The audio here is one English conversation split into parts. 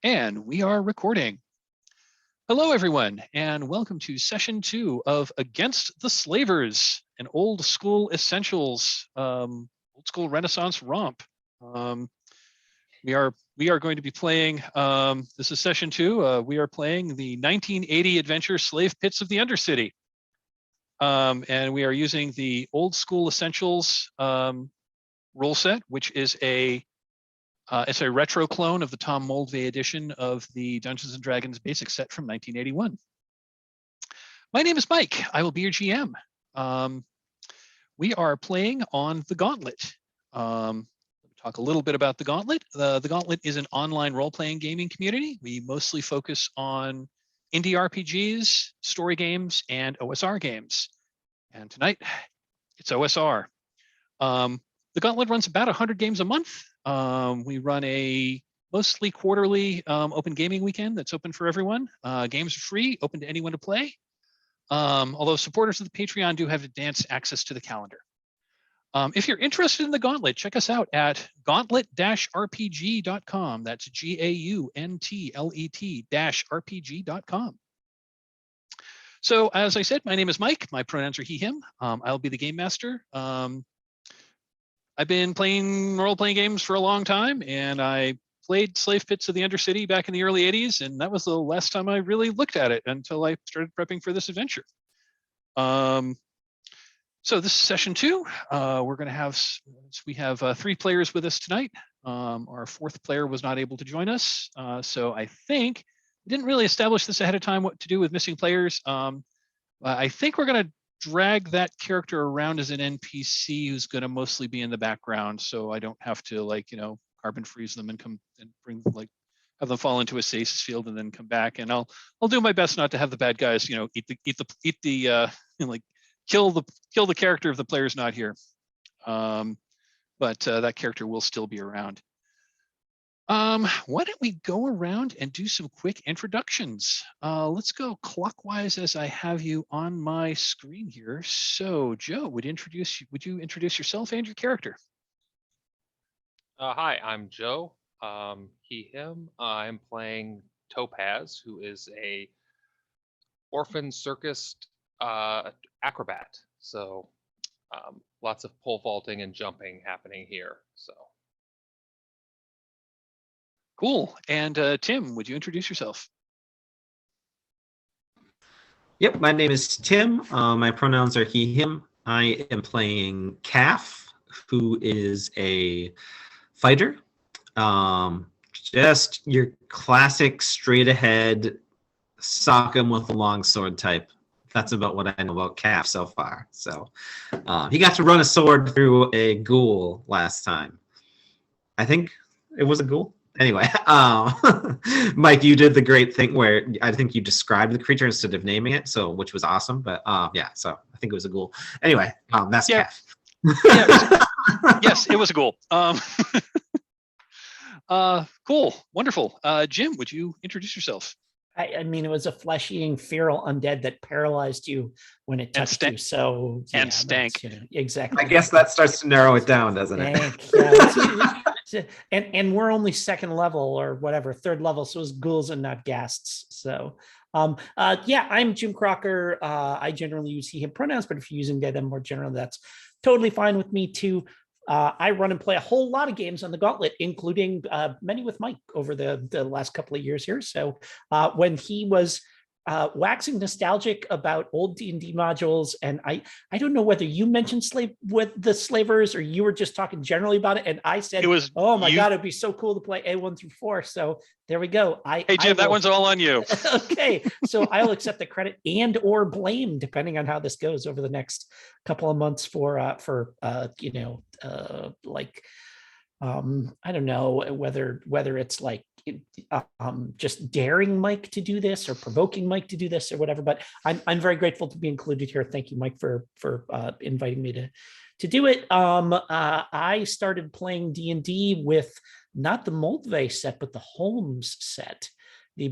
And we are recording. Hello, everyone, and welcome to session 2 of Against the Slavers, an old school essentials, old school Renaissance romp. We are going to be playing. This is session 2. We are playing the 1980 adventure Slave Pits of the Undercity, and we are using the old school essentials rule set, which is it's a retro clone of the Tom Moldvay edition of the Dungeons & Dragons basic set from 1981. My name is Mike. I will be your GM. We are playing on the Gauntlet. Talk a little bit about the Gauntlet. The Gauntlet is an online role-playing gaming community. We mostly focus on indie RPGs, story games, and OSR games. And tonight, it's OSR. The Gauntlet runs about 100 games a month. We run a mostly quarterly open gaming weekend that's open for everyone. Games are free, open to anyone to play. Although supporters of the Patreon do have advanced access to the calendar. If you're interested in the Gauntlet, check us out at gauntlet-rpg.com. That's GAUNTLET-rpg.com. So as I said, my name is Mike. My pronouns are he, him. I'll be the game master. I've been playing role-playing games for a long time, and I played Slave Pits of the Undercity back in the early 80s, and that was the last time I really looked at it until I started prepping for this adventure. So this is session 2. We're going to have, we have 3 players with us tonight. Our 4th player was not able to join us, so I think we didn't really establish this ahead of time what to do with missing players. I think we're going to drag that character around as an NPC who's going to mostly be in the background, so I don't have to carbon freeze them and come and bring have them fall into a stasis field and then come back. And I'll do my best not to have the bad guys kill the character if the player's not here. But that character will still be around. Why don't we go around and do some quick introductions? Let's go clockwise as I have you on my screen here. So, Joe, would you introduce yourself and your character? Hi, I'm Joe. He, him. I'm playing Topaz, who is a orphan circus acrobat. So, lots of pole vaulting and jumping happening here. So. Cool. And Tim, would you introduce yourself? Yep, my name is Tim. My pronouns are he, him. I am playing Calf, who is a fighter. Just your classic straight ahead, sock him with a long sword type. That's about what I know about Calf so far. So he got to run a sword through a ghoul last time. I think it was a ghoul. Anyway, Mike, you did the great thing where I think you described the creature instead of naming it, which was awesome. But yeah, so I think it was a ghoul. Anyway, that's Calf. Yes, it was a ghoul. Cool, wonderful. Jim, would you introduce yourself? I mean, it was a flesh-eating feral undead that paralyzed you when it touched you. So yeah, and stank. Exactly. I guess that starts to narrow it down, doesn't it? Yeah, and we're only 2nd level or whatever, 3rd level, so it's ghouls and not ghasts. So yeah, I'm Jim Crocker. I generally use he, him pronouns, but if you're using they, them more generally, that's totally fine with me too. I run and play a whole lot of games on the Gauntlet, including many with Mike over the last couple of years here. So when he was waxing nostalgic about old D&D modules, and I don't know whether you mentioned the Slavers or you were just talking generally about it, and I said, "Oh my God, it'd be so cool to play A1 through 4." So there we go. Hey Jim, that one's all on you. Okay, so I'll accept the credit and or blame depending on how this goes over the next couple of months for I don't know whether it's just daring Mike to do this or provoking Mike to do this or whatever, but I'm very grateful to be included here. Thank you, Mike, for inviting me to do it. I started playing D&D with not the Moldvay set, but the Holmes set, the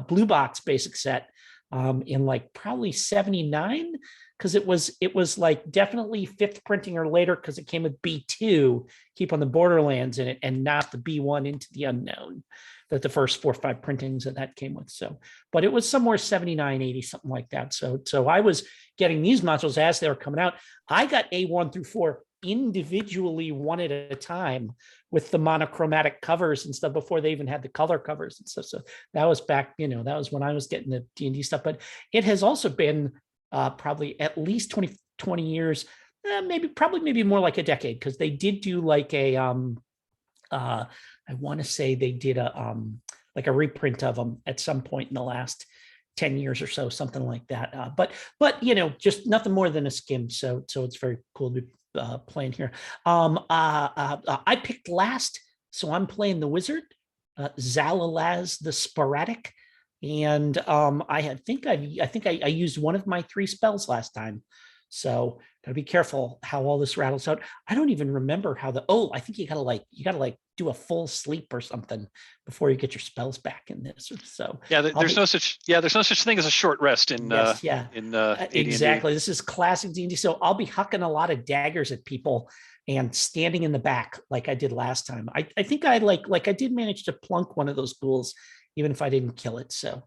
blue box basic set in probably 79. because it was like definitely 5th printing or later, because it came with B2, Keep on the Borderlands in it, and not the B1 Into the Unknown that the first 4 or 5 printings of that came with. So, but it was somewhere 79, 80, something like that. So I was getting these modules as they were coming out. I got A1 through 4 individually, one at a time, with the monochromatic covers and stuff before they even had the color covers and stuff. So that was back, that was when I was getting the D&D stuff. But it has also been probably at least 20 years, maybe more like a decade, because they did do like a I want to say they did like a reprint of them at some point in the last 10 years or so, something like that. But just nothing more than a skim. So it's very cool to be playing here. I picked last, so I'm playing the wizard, Zalalaz the Sporadic, and I think I used one of my 3 spells last time. So gotta be careful how all this rattles out. I don't even remember how I think you gotta do a full sleep or something before you get your spells back in this. So yeah, there's no such thing as a short rest in yes, AD&D. Exactly. This is classic D&D. So I'll be hucking a lot of daggers at people and standing in the back like I did last time. I think I I did manage to plunk one of those ghouls, even if I didn't kill it. So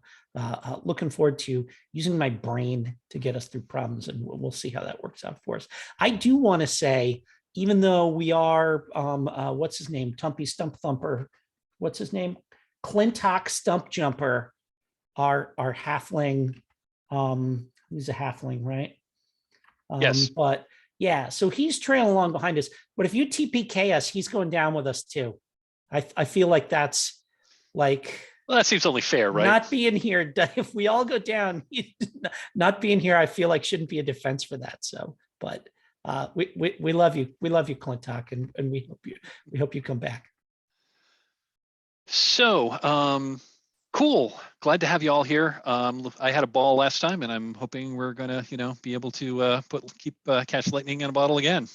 looking forward to using my brain to get us through problems, and we'll see how that works out for us. I do want to say, even though we are, what's his name? Tumpy Stump Thumper. What's his name? Clintock Stump Jumper, our halfling. He's a halfling, right? Yes. But yeah, so he's trailing along behind us. But if you TPK us, he's going down with us too. I feel like that's like, well, that seems only fair, right? Not being here, if we all go down, not being here, I feel like shouldn't be a defense for that. So, but we love you, Clintock, and we hope you come back. So, cool. Glad to have you all here. I had a ball last time, and I'm hoping we're gonna, be able to catch lightning in a bottle again.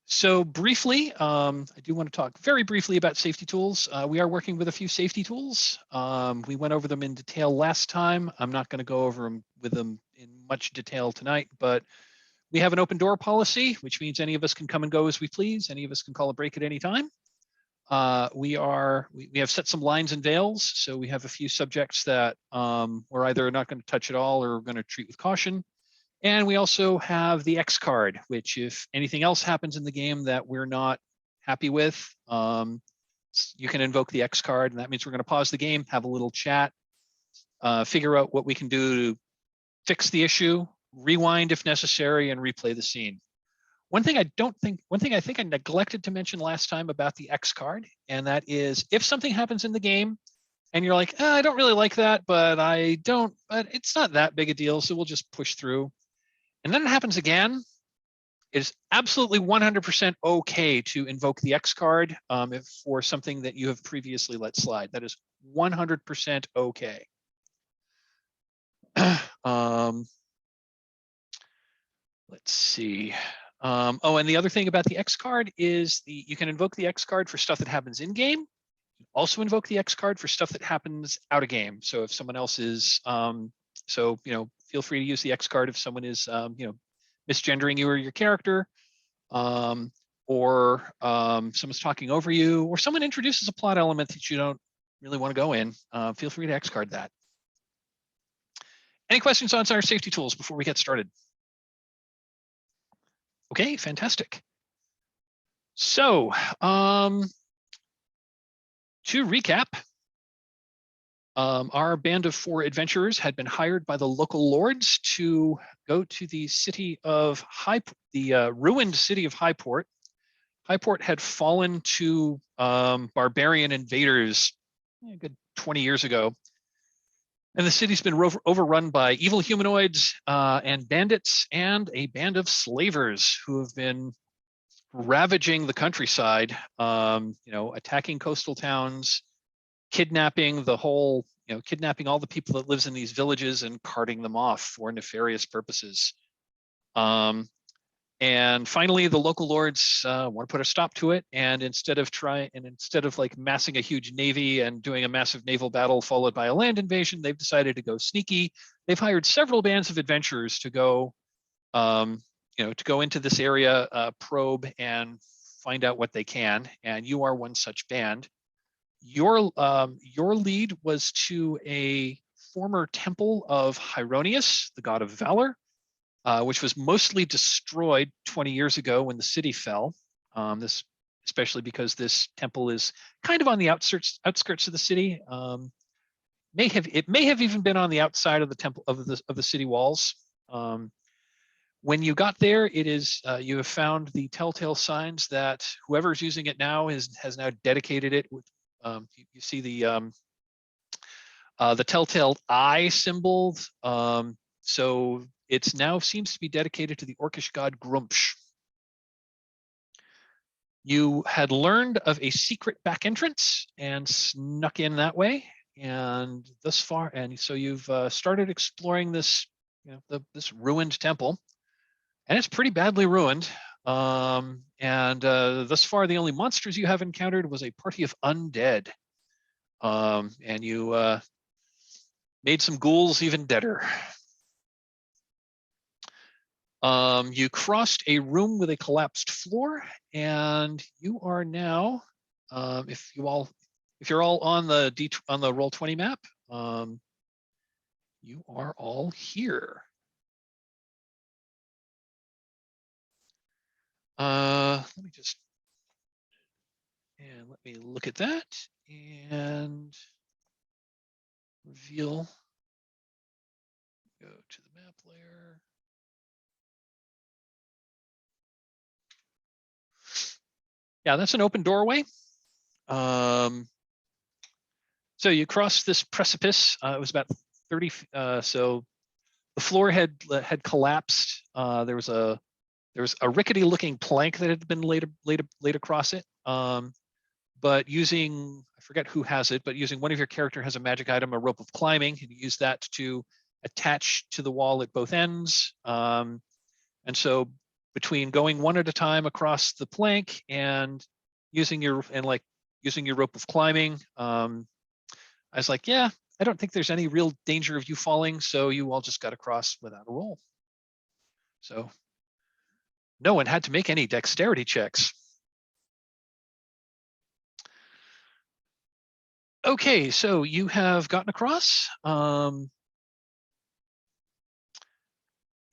So briefly, I do want to talk very briefly about safety tools. We are working with a few safety tools. We went over them in detail last time. I'm not going to go over them with them in much detail tonight, but we have an open door policy, which means any of us can come and go as we please. Any of us can call a break at any time. We have set some lines and veils. So we have a few subjects that we're either not going to touch at all or going to treat with caution. And we also have the X card, which if anything else happens in the game that we're not happy with, you can invoke the X card, and that means we're going to pause the game, have a little chat, figure out what we can do to fix the issue, rewind if necessary, and replay the scene. One thing I think I neglected to mention last time about the X card, and that is if something happens in the game and you're like, I don't really like that, but it's not that big a deal, so we'll just push through. And then it happens again, it's absolutely 100% okay to invoke the X card for something that you have previously let slide. That is 100% okay. Let's see. And the other thing about the X card is you can invoke the X card for stuff that happens in game. You also invoke the X card for stuff that happens out of game. So if someone else is, feel free to use the X card if someone is, misgendering you or your character, or someone's talking over you, or someone introduces a plot element that you don't really want to go in. Feel free to X card that. Any questions on our safety tools before we get started? Okay, fantastic. So, to recap, our band of 4 adventurers had been hired by the local lords to go to the city of ruined city of Highport. Highport had fallen to barbarian invaders a good 20 years ago. And the city's been overrun by evil humanoids and bandits and a band of slavers who have been ravaging the countryside, attacking coastal towns, kidnapping all the people that lives in these villages and carting them off for nefarious purposes. And And finally, the local lords want to put a stop to it. And instead of like massing a huge navy and doing a massive naval battle followed by a land invasion, they've decided to go sneaky. They've hired several bands of adventurers to go, to go into this area, probe, and find out what they can. And you are one such band. Your lead was to a former temple of Hieronius, the god of valor, which was mostly destroyed 20 years ago when the city fell. This, especially because this temple is kind of on the outskirts of the city. It may have even been on the outside of the temple of the city walls. When you got there, it is you have found the telltale signs that whoever's using it now has now dedicated it with. You see the telltale eye symbol. So it's now seems to be dedicated to the orcish god Grumpsh. You had learned of a secret back entrance and snuck in that way, and thus far, and so you've started exploring this, this ruined temple, and it's pretty badly ruined. And thus far, the only monsters you have encountered was a party of undead, and you made some ghouls even deader. You crossed a room with a collapsed floor, and you are now, if you're all on the Roll20 map, you are all here. Let me look at that and reveal. Go to the map layer. Yeah, that's an open doorway. So you cross this precipice. It was about 30. So the floor had collapsed. There was a rickety looking plank that had been laid across it. But using, I forget who has it, but using one of your character has a magic item, a rope of climbing, and you use that to attach to the wall at both ends. And so between going one at a time across the plank and using your rope of climbing, I was like, yeah, I don't think there's any real danger of you falling, so you all just got across without a roll. So no one had to make any dexterity checks. Okay, so you have gotten across.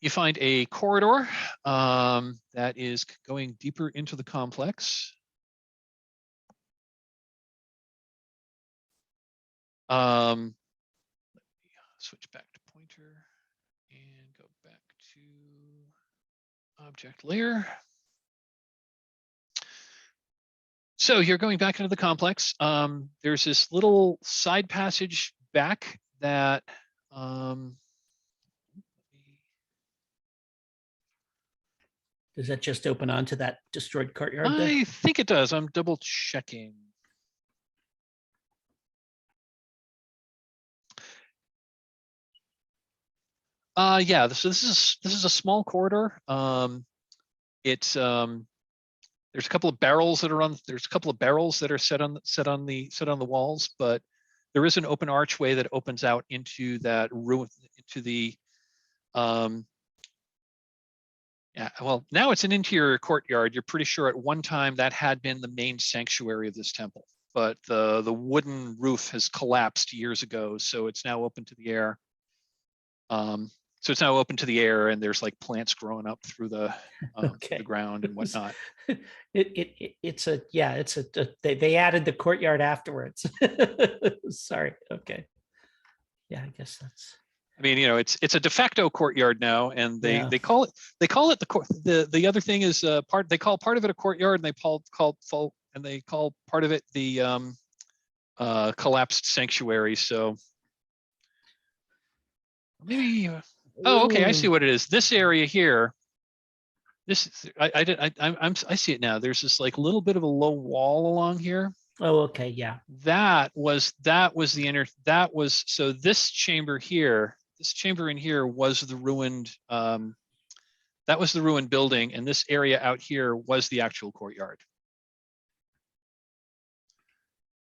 You find a corridor that is going deeper into the complex. Let me switch back to pointer and go back to object layer. So you're going back into the complex. There's this little side passage back that Does that just open onto that destroyed courtyard there? I think it does. I'm double checking. Yeah, so this is a small corridor. It's there's a couple of barrels that are set on the walls, but there is an open archway that opens out into that room, into the yeah, well, now it's an interior courtyard. You're pretty sure at one time that had been the main sanctuary of this temple, but the wooden roof has collapsed years ago, so it's now open to the air. So it's now open to the air, and there's like plants growing up through the ground and whatnot. They added the courtyard afterwards. Sorry. Okay. Yeah, I guess that's. I mean, it's a de facto courtyard now, and they call it the other thing is they call part of it a courtyard, and they call part of it the collapsed sanctuary. So maybe. Oh, okay. I see what it is. This area here. I see it now. There's this like little bit of a low wall along here. Oh, okay. Yeah. So this chamber here. This chamber in here was the ruined, that that was the ruined building, and this area out here was the actual courtyard.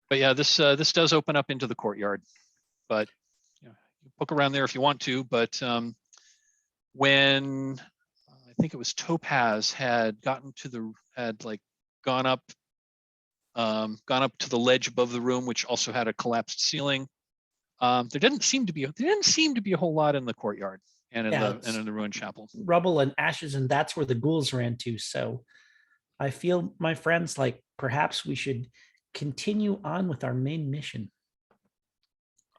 But yeah, this does open up into the courtyard, but you poke around there if you want to. But when I think it was Topaz had gone up to the ledge above the room, which also had a collapsed ceiling. There didn't seem to be a whole lot in the courtyard and in the ruined chapel. Rubble and ashes, and that's where the ghouls ran to. So I feel, my friends, like perhaps we should continue on with our main mission.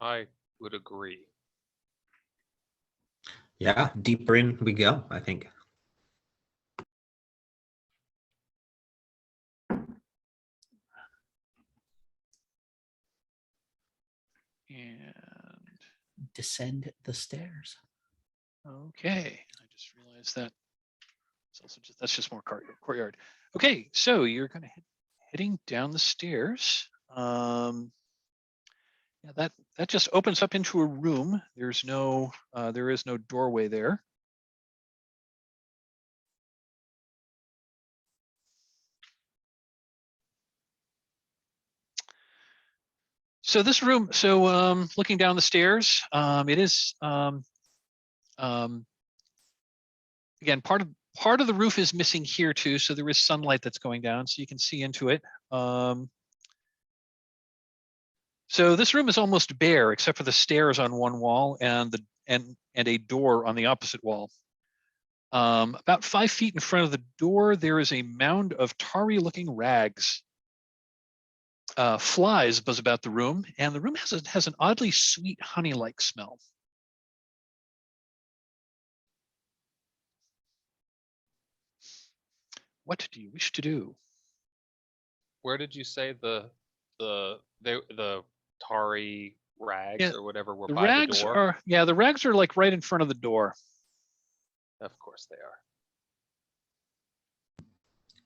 I would agree. Yeah, deeper in we go, I think. And Descend the stairs. okay, I just realized that it's also that's just more courtyard. Okay, so you're gonna heading down the stairs. Yeah, that just opens up into a room. There is no doorway there. So this room, looking down the stairs, it is again, part of the roof is missing here too, so there is sunlight that's going down, so you can see into it. So this room is almost bare, except for the stairs on one wall and a door on the opposite wall. About 5 feet in front of the door, there is a mound of tarry-looking rags. Flies buzz about the room, and the room has an oddly sweet honey-like smell. What do you wish to do? Where did you say the tarry rags or whatever were by the door? The rags are like right in front of the door. Of course they are.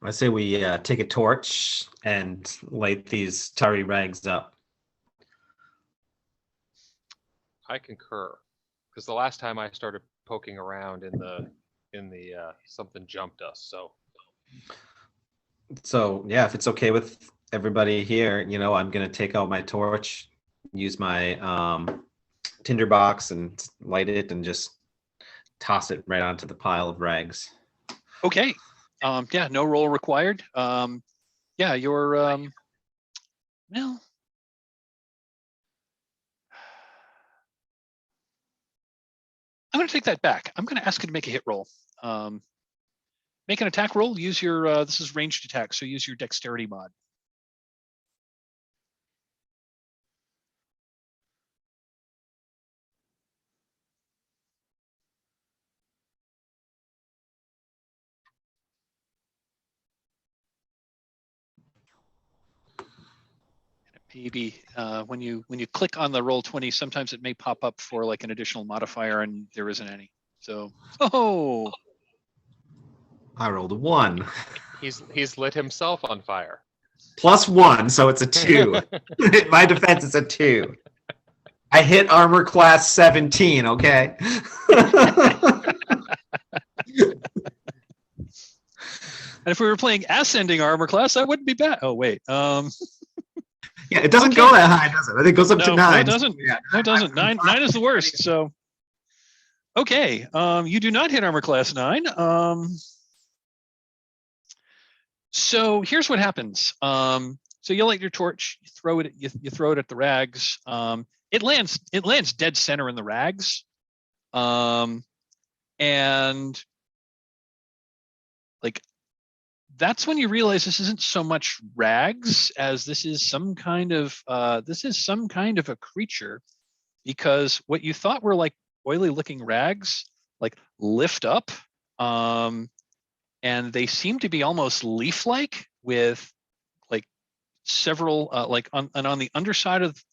I say we take a torch and light these tarry rags up. I concur, because the last time I started poking around in the something jumped us. So yeah, if it's okay with everybody here, I'm gonna take out my torch, use my tinderbox and light it, and just toss it right onto the pile of rags. Okay. Yeah, no roll required. Yeah, you're well. I'm going to take that back. I'm going to ask you to make a hit roll. Make an attack roll. Use your this is ranged attack, so use your dexterity mod. Maybe when you click on the Roll20, sometimes it may pop up for like an additional modifier, and there isn't any. So, I rolled a 1. He's lit himself on fire. +1, so it's a 2. In my defense, it's a 2. I hit armor class 17. Okay. And if we were playing ascending armor class, that wouldn't be bad. Oh wait. Yeah, it doesn't go that high, does it? I think it goes up to 9. No, it doesn't. Yeah. No, it doesn't. 9 is the worst. So, okay. You do not hit armor class 9. So here's what happens. So you light your torch. You throw it. You throw it at the rags. It lands dead center in the rags. And like, that's when you realize this isn't so much rags as this is some kind of a creature, because what you thought were like oily looking rags like lift up, and they seem to be almost leaf-like with like several like on the underside of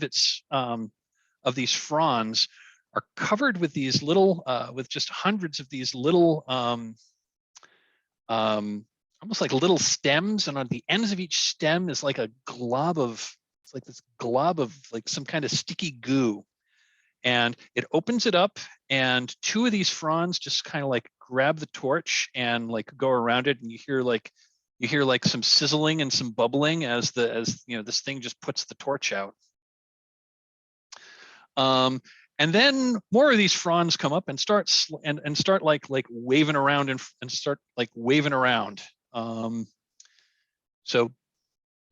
its of these fronds are covered with these little with just hundreds of these little almost like little stems, and on the ends of each stem is like a glob of like some kind of sticky goo, and it opens it up, and 2 of these fronds just kind of like grab the torch and like go around it, and you hear like some sizzling and some bubbling as this thing just puts the torch out. And then more of these fronds come up and start like waving around and start like waving around. So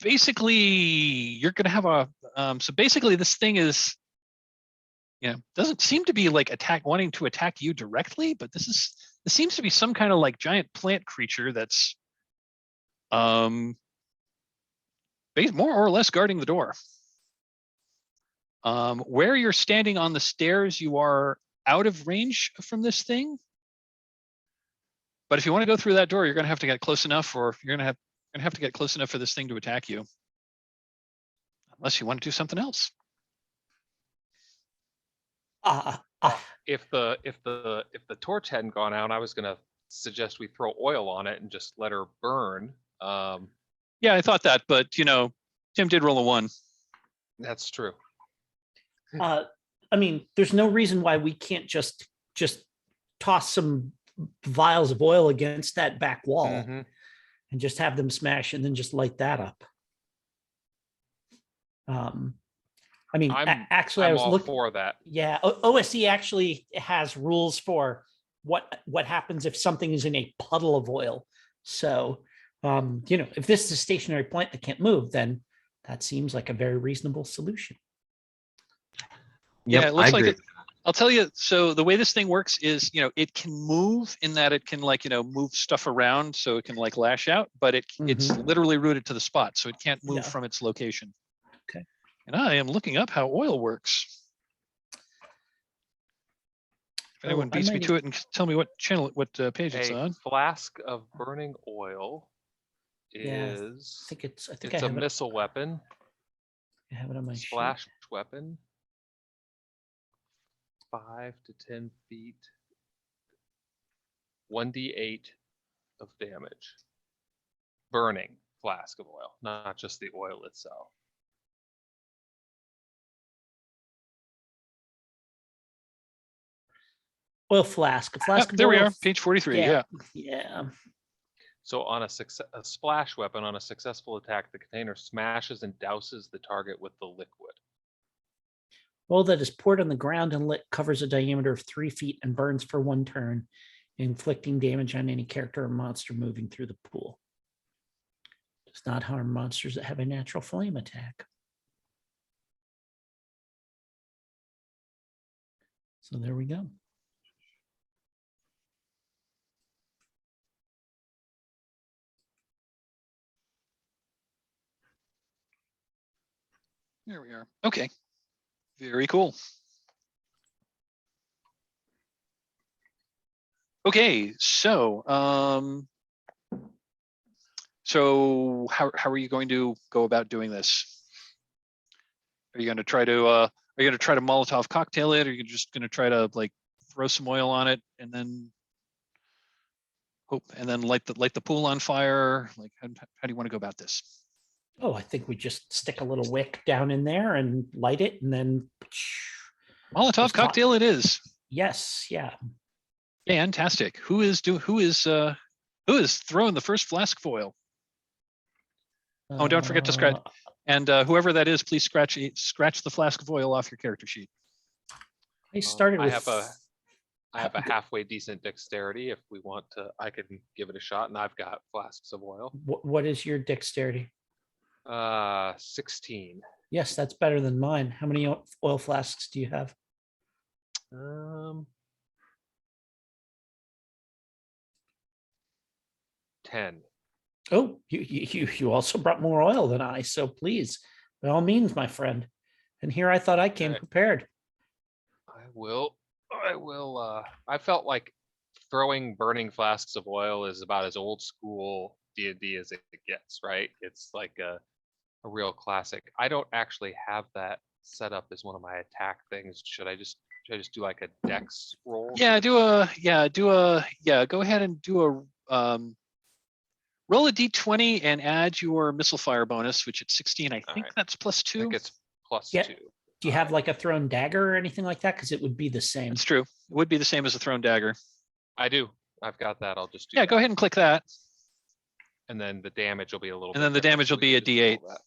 basically, you're gonna have so basically this thing is, doesn't seem to be like wanting to attack you directly, but this seems to be some kind of like giant plant creature that's more or less guarding the door. Where you're standing on the stairs, you are out of range from this thing. But if you want to go through that door, you're going to have to get close enough, or you're going to have to get close enough for this thing to attack you. Unless you want to do something else. If the torch hadn't gone out, I was gonna suggest we throw oil on it and just let her burn. Yeah, I thought that, but Tim did roll a 1. That's true. I mean, there's no reason why we can't just toss some vials of oil against that back wall Mm-hmm. and just have them smash and then just light that up. I mean, actually, I was all looking for that. Yeah, OSE actually has rules for what happens if something is in a puddle of oil. So, if this is a stationary plant that can't move, then that seems like a very reasonable solution. Yep, Yeah, it looks I like agree. it. I'll tell you. So the way this thing works is, it can move in that it can move stuff around, so it can like lash out, but it's literally rooted to the spot, so it can't move from its location. Okay. And I am looking up how oil works. If anyone beats me to it and tell me what page it's on. A flask of burning oil is. I think it's a missile weapon. I have it on my splash weapon. 5 to 10 feet. 1d8 of damage. Burning flask of oil, not just the oil itself. Oil flask. A flask. There we are, page 43. Yeah. So on a splash weapon, on a successful attack, the container smashes and douses the target with the liquid. Oil that is poured on the ground and lit covers a diameter of 3 feet and burns for 1 turn, inflicting damage on any character or monster moving through the pool. Does not harm monsters that have a natural flame attack. So there we go. There we are. Okay. Very cool. Okay, so how are you going to go about doing this? Are you going to try to Molotov cocktail it, or are you just going to try to like throw some oil on it and then light the pool on fire? Like how do you want to go about this? Oh, I think we just stick a little wick down in there and light it, and then Molotov cocktail it is. Yes, yeah. Fantastic. Who is throwing the first flask of oil? Oh, don't forget to scratch. And whoever that is, please scratch the flask of oil off your character sheet. I started with. I have a halfway decent dexterity. If we want to, I can give it a shot, and I've got flasks of oil. What is your dexterity? 16. Yes, that's better than mine. How many oil flasks do you have? 10. Oh, you also brought more oil than I, so please, by all means, my friend. And here I thought I came prepared. I will. I felt like throwing burning flasks of oil is about as old school D&D as it gets, right? It's like a real classic. I don't actually have that set up as one of my attack things. Should I just do like a dex roll? Yeah, go ahead and do a roll a d20 and add your missile fire bonus, which at 16, I think that's +2. I think it's +2. Do you have like a thrown dagger or anything like that? Because it would be the same. It's true. It would be the same as a thrown dagger. I do. I've got that. I'll just do Yeah, that. go ahead and click that. And then the damage will be a little And bit then the different, damage so will we be a can just roll D8. that.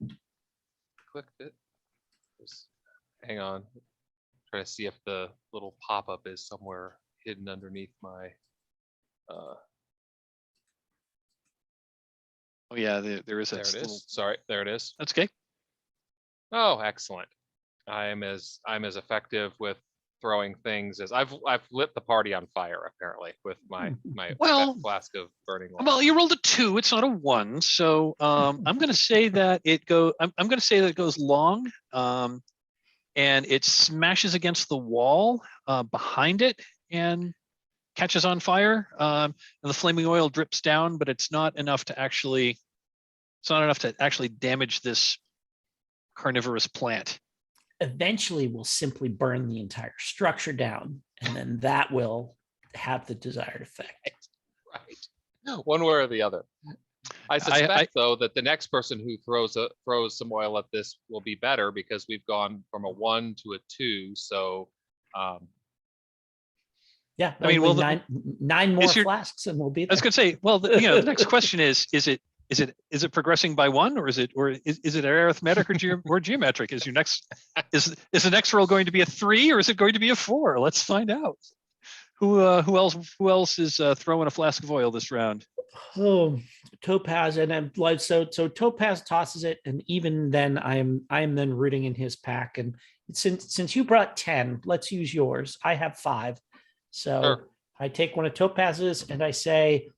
Okay. Clicked it. Just hang on. Try to see if the little pop-up is somewhere hidden underneath my Oh yeah, there is a there it little. is. Sorry, there it is. That's okay. Oh, excellent. I'm as effective with throwing things as I've lit the party on fire apparently with my Well, flask of burning lava. Well, you rolled a 2. It's not a 1. So I'm going to say that it go. I'm going to say that it goes long, and it smashes against the wall behind it and catches on fire. And the flaming oil drips down, but it's not enough to actually. It's not enough to actually damage this carnivorous plant. Eventually, we'll simply burn the entire structure down, and then that will have the desired effect. Right. One way or the other. I suspect, though, that the next person who throws some oil at this will be better because we've gone from a 1 to a 2. So, yeah, I mean, well, nine more flasks, and we'll be there. I was going to say, well, the next question is it progressing by 1, or is it arithmetic or geometric? Is the next roll going to be a 3, or is it going to be a 4? Let's find out. Who else is throwing a flask of oil this round? Oh, Topaz, and I'm like so Topaz tosses it, and even then I am then rooting in his pack. And since you brought 10, let's use yours. I have 5, so sure. I take one of Topaz's and I say,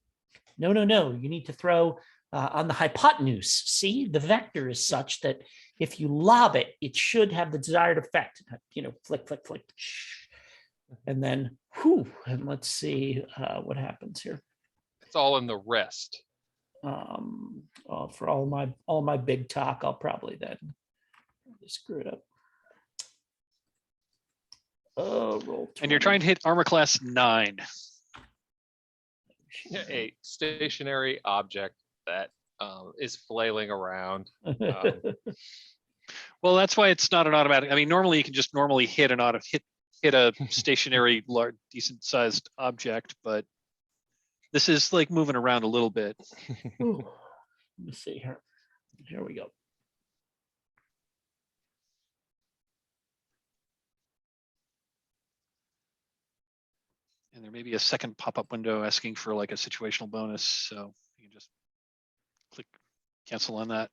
no, you need to throw on the hypotenuse. See, the vector is such that if you lob it, it should have the desired effect. Flick, and then and let's see what happens here. It's all in the wrist. For all my big talk, I'll probably then screw it up. Oh, roll 20. And you're trying to hit armor class 9. A stationary object that is flailing around. Well, that's why it's not an automatic. I mean, normally you can just hit a stationary, large, decent-sized object, but this is like moving around a little bit. Ooh, let me see here. Here we go. And there may be a second pop-up window asking for like a situational bonus, so you can just click cancel on that.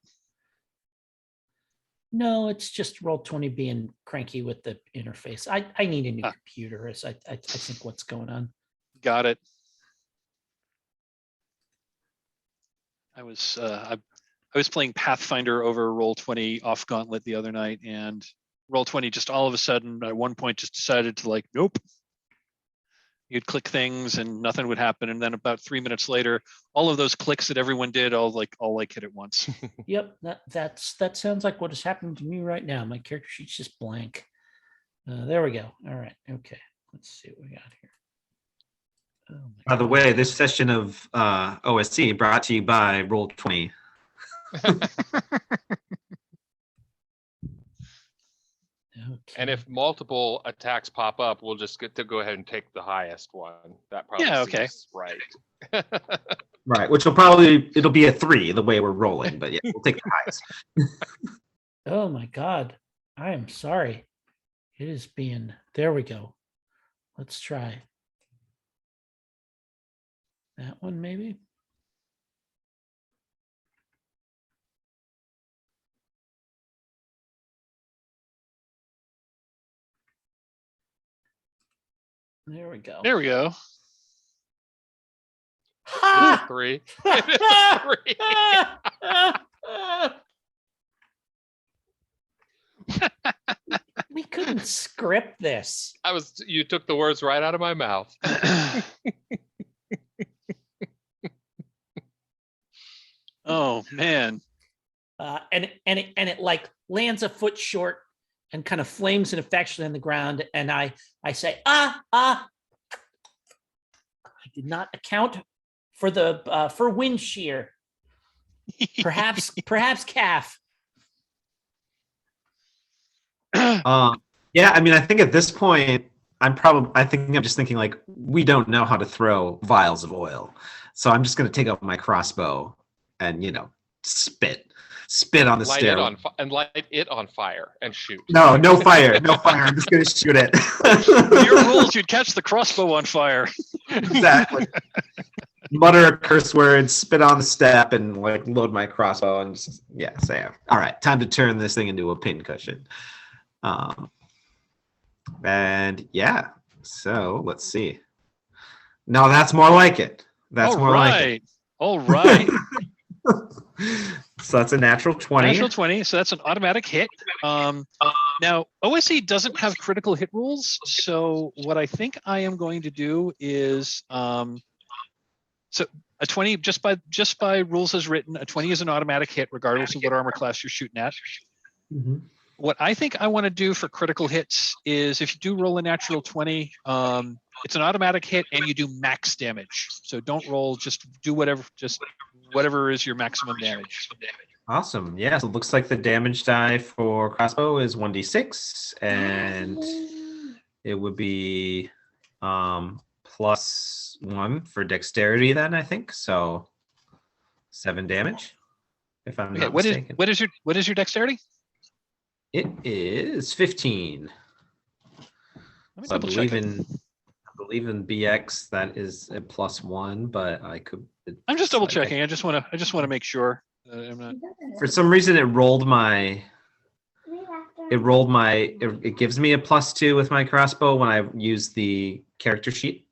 No, it's just Roll20 being cranky with the interface. I need a new computer, as I think what's going on. Got it. I was playing Pathfinder over Roll20 off Gauntlet the other night, and Roll20 just all of a sudden at one point just decided to like, nope. You'd click things and nothing would happen, and then about 3 minutes later, all of those clicks that everyone did all hit at once. Yep, that sounds like what is happening to me right now. My character sheet's just blank. There we go. All right, okay. Let's see what we got here. Oh, by the way, this session of OSC brought to you by Roll20. Okay. And if multiple attacks pop up, we'll just get to go ahead and take the highest one. That probably seems right. Right, which it'll be a 3 the way we're rolling, but yeah, we'll take the highest. Oh my God, I am sorry. It is being, there we go. Let's try that one maybe. There we go. There we go. It's a 3. It is a 3. We couldn't script this. You took the words right out of my mouth. Oh man. And it like lands a foot short and kind of flames ineffectually on the ground. And I say, I did not account for the for wind shear. Perhaps calf. Yeah, I mean, I think at this point, I think I'm just thinking like, we don't know how to throw vials of oil. So I'm just going to take out my crossbow and, spit on the Light it stair. light it on fire and shoot. No fire. No fire. I'm just going to shoot it. With your rules, you'd catch the crossbow on fire. Exactly. Mutter a curse word, spit on the step, and like load my crossbow and just, say, all right, time to turn this thing into a pincushion. And yeah, so let's see. No, that's more like it. That's more like it. All right. So that's a natural 20. Natural 20. So that's an automatic hit. Now, OSE doesn't have critical hit rules. So what I think I am going to do is, so a 20, just by rules as written, a 20 is an automatic hit regardless of what armor class you're shooting at. Mm-hmm. What I think I want to do for critical hits is if you do roll a natural 20, it's an automatic hit and you do max damage. So don't roll, just do whatever is your maximum damage. Awesome. Yeah, so it looks like the damage die for crossbow is 1d6, and it would be +1 for dexterity then, I think. So 7 damage, if I'm not mistaken. What is your dexterity? It is 15. So I believe in BX that is a +1, but I could. I'm just double checking. I just want to make sure that I'm not. For some reason, it gives me a +2 with my crossbow when I use the character sheet.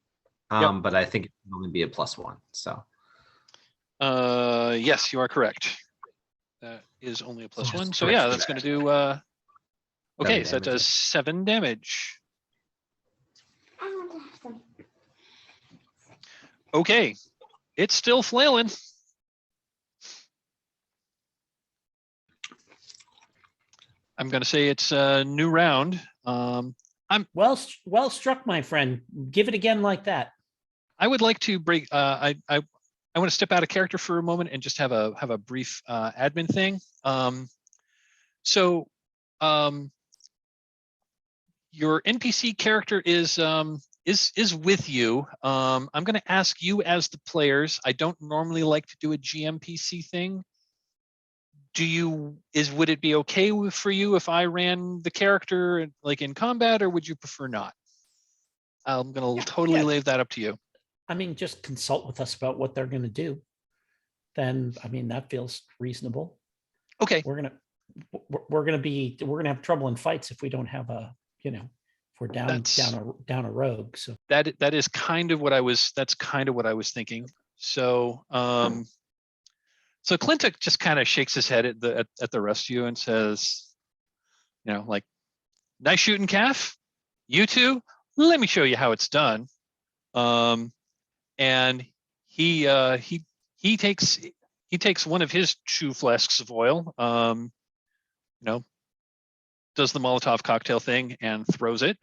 But I think it can only be a +1. So. Yes, you are correct. That is only a +1. So yeah, that's going to do. Okay, so that does 7 damage. Okay, it's still flailing. I'm going to say it's a new round. I'm well struck, my friend. Give it again like that. I would like to break. I want to step out of character for a moment and just have a brief admin thing. Your NPC character is with you. I'm going to ask you as the players. I don't normally like to do a GMPC thing. Would it be okay for you if I ran the character like in combat, or would you prefer not? I'm going to totally leave that up to you. I mean, just consult with us about what they're going to do. Then, I mean, that feels reasonable. Okay. We're gonna have trouble in fights if we don't have if we're down a rogue. So that is kind of what I was. That's kind of what I was thinking. So so Clintock just kind of shakes his head at the rest of you and says, like, nice shooting, calf. You two, let me show you how it's done. And he takes one of his 2 flasks of oil, does the Molotov cocktail thing and throws it.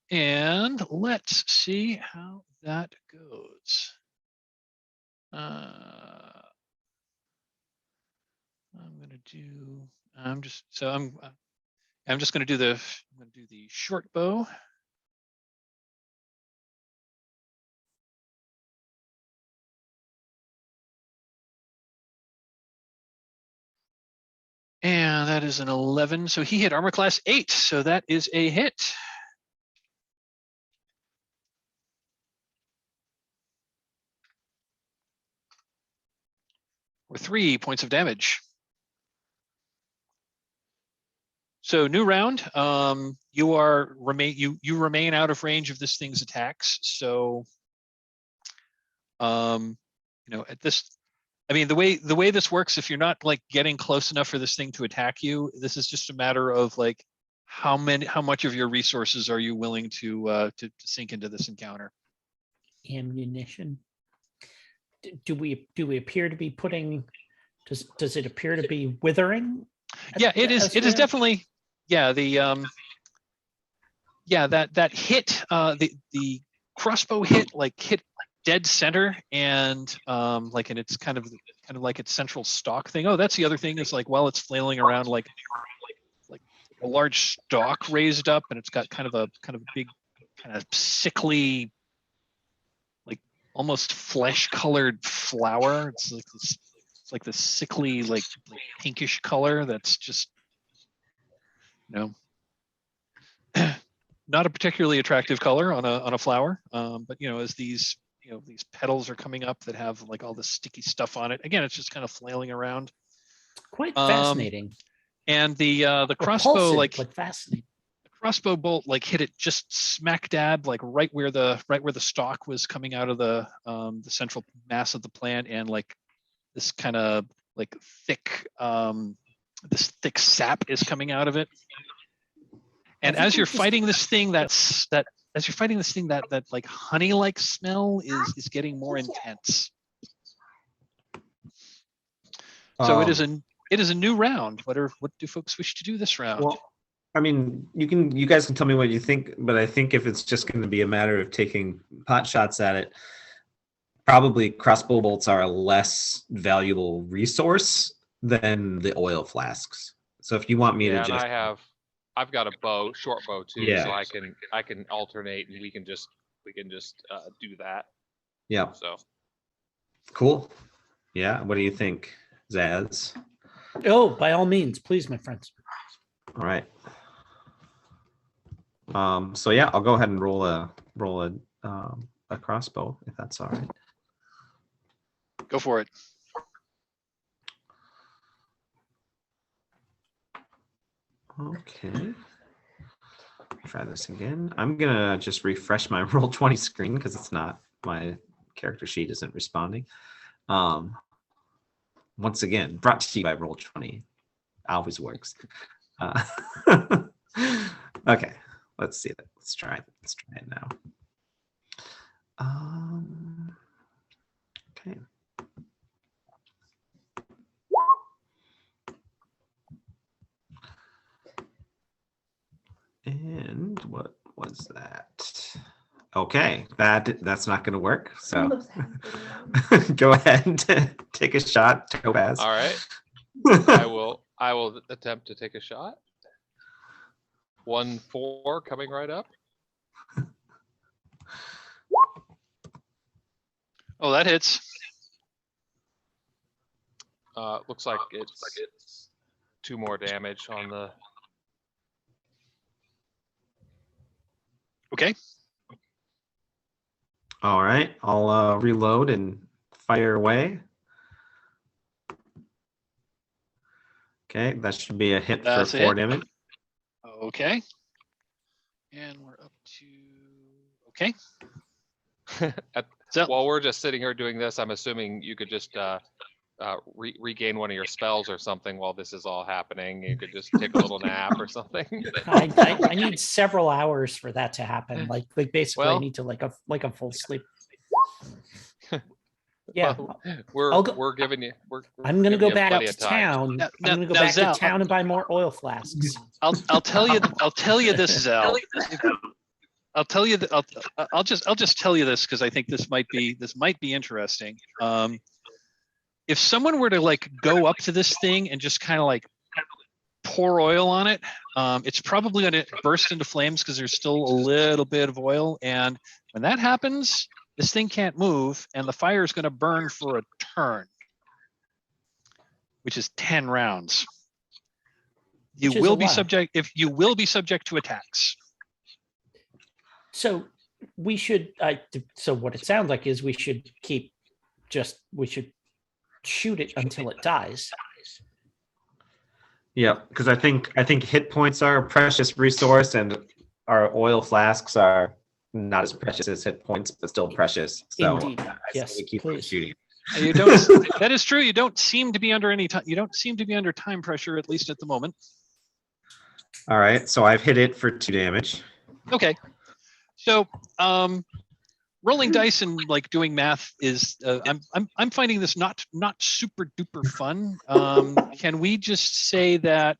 And let's see how that goes. I'm just going to do the short bow. And that is an 11. So he hit armor class 8. So that is a hit. Or 3 points of damage. So new round. You remain out of range of this thing's attacks. So at this. I mean, the way this works, if you're not like getting close enough for this thing to attack you, this is just a matter of like how much of your resources are you willing to sink into this encounter. Ammunition. Do we appear to be putting? Does it appear to be withering? Yeah, it is. It is definitely. Yeah, that hit. The crossbow hit dead center, and and it's kind of like its central stock thing. Oh, that's the other thing is like while it's flailing around like a large stalk raised up, and it's got kind of a big, kind of sickly, like almost flesh-colored flower. It's like this sickly, like pinkish color that's just, not a particularly attractive color on a flower. But as these these petals are coming up that have like all this sticky stuff on it. Again, it's just kind of flailing around. Quite fascinating. And the crossbow, Repulsive, like but fascinating. the crossbow bolt, like hit it just smack dab, like right where the stalk was coming out of the central mass of the plant, and like this kind of like thick this thick sap is coming out of it. And as you're fighting this thing, that like honey-like smell is getting more intense. So it is a new round. What do folks wish to do this round? Well, I mean, you guys can tell me what you think, but I think if it's just going to be a matter of taking pot shots at it, probably crossbow bolts are a less valuable resource than the oil flasks. So if you want me to and just, I've got a short bow too, Yeah. so I can alternate, and we can just do that. Yeah, So cool. Yeah, what do you think, Zaz? Oh, by all means, please, my friends. All right. So yeah, I'll go ahead and roll a crossbow if that's all right. Go for it. Okay. Try this again. I'm gonna just refresh my Roll20 screen because it's not, my character sheet isn't responding. Once again, brought to you by Roll20. Always works. Okay, let's see that. Let's try it now. Okay. And what was that? Okay, that's not going to work. So go ahead and take a shot, Topaz. all right, I will attempt to take a shot. 1-4 coming right up. Oh, that hits. Looks like it's 2 more damage on the. Okay. All right, I'll reload and fire away. Okay, that should be a hit for 4 damage. Okay. And we're up to So While we're just sitting here doing this, I'm assuming you could just regain one of your spells or something while this is all happening. You could just take a little nap or something. I need several hours for that to happen. Like basically, I Well- need to like a full sleep. Yeah, Well, I'll we're giving you. I'm gonna giving go you back plenty to of time. town. Now- I'm gonna go now, back Zal, to town and buy more oil flasks. I'll tell you this, Zal. I'll tell you that I'll just tell you this because I think this might be interesting. If someone were to like go up to this thing and just kind of like pour oil on it, it's probably going to burst into flames because there's still a little bit of oil. And when that happens, this thing can't move, and the fire is going to burn for a turn, which is 10 rounds. You will be subject to attacks. So we should. So what it sounds like is we should shoot it until it dies. Yeah, because I think hit points are a precious resource, and our oil flasks are not as precious as hit points, but still precious. So Indeed. I Yes, say we keep please. shooting. You don't. That is true. You don't seem to be under any time. You don't seem to be under time pressure, at least at the moment. All right, so I've hit it for 2 damage. Okay. So, rolling dice and like doing math is I'm finding this not super duper fun. Can we just say that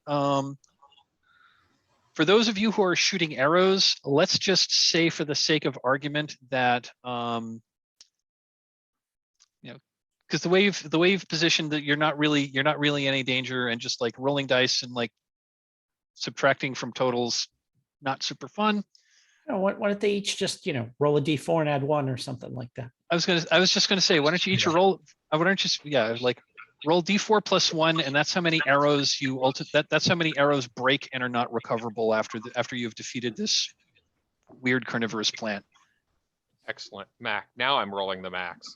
for those of you who are shooting arrows, let's just say for the sake of argument that because the way you've positioned that you're not really in any danger, and just like rolling dice and like subtracting from totals, not super fun. Why don't they each just, roll a d4 and add 1 or something like that? I was just gonna say, why don't you each roll? Why don't you roll d4 plus 1, and that's how many arrows that's how many arrows break and are not recoverable after you've defeated this weird carnivorous plant. Excellent. Mac. Now I'm rolling the max.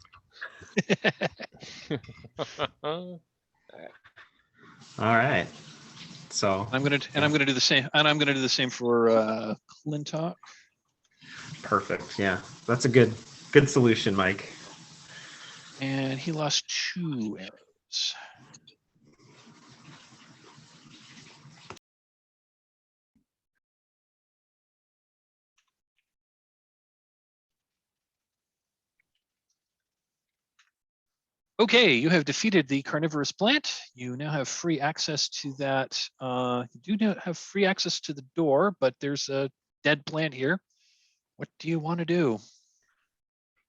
All right. So I'm gonna do the same, and I'm gonna do the same for Clintock. perfect. Yeah, that's a good solution, Mike. And he lost 2 arrows. Okay, you have defeated the carnivorous plant. You now have free access to that. You do not have free access to the door, but there's a dead plant here. What do you want to do?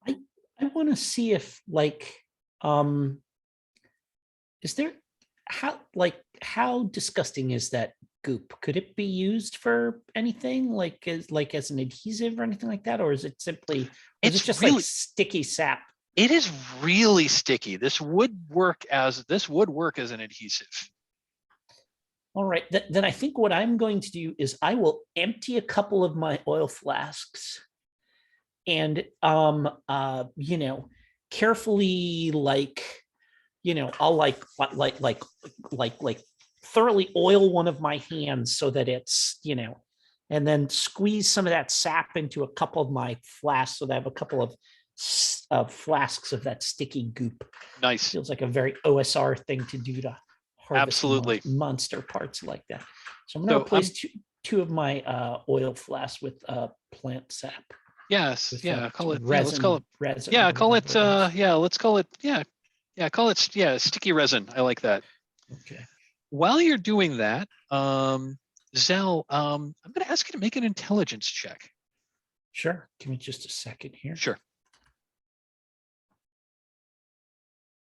I want to see if is there how disgusting is that goop? Could it be used for anything as an adhesive or anything like that? Or is it simply, It's just really- like sticky sap? It is really sticky. This would work as an adhesive. All right, then I think what I'm going to do is I will empty a couple of my oil flasks and carefully I'll thoroughly oil one of my hands so that it's and then squeeze some of that sap into a couple of my flasks so that I have a couple of flasks of that sticky goop. Nice. Feels like a very OSR thing to do to harvest Absolutely. monster parts like that. So I'm going to replace two of my oil flasks with plant sap. Yes. with, Yeah. Call it. resin, Yeah, let's call it. resin. Yeah. or Call it. whatever is. Yeah. Let's call it. Yeah. Yeah. Call it. Yeah. Sticky resin. I like that. Okay. While you're doing that, Zell, I'm going to ask you to make an intelligence check. Sure. Give me just a second here. Sure.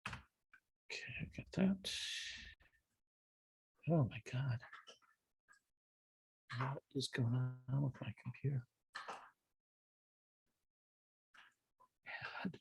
Okay, I got that. Oh my God. What is going on with my computer? God.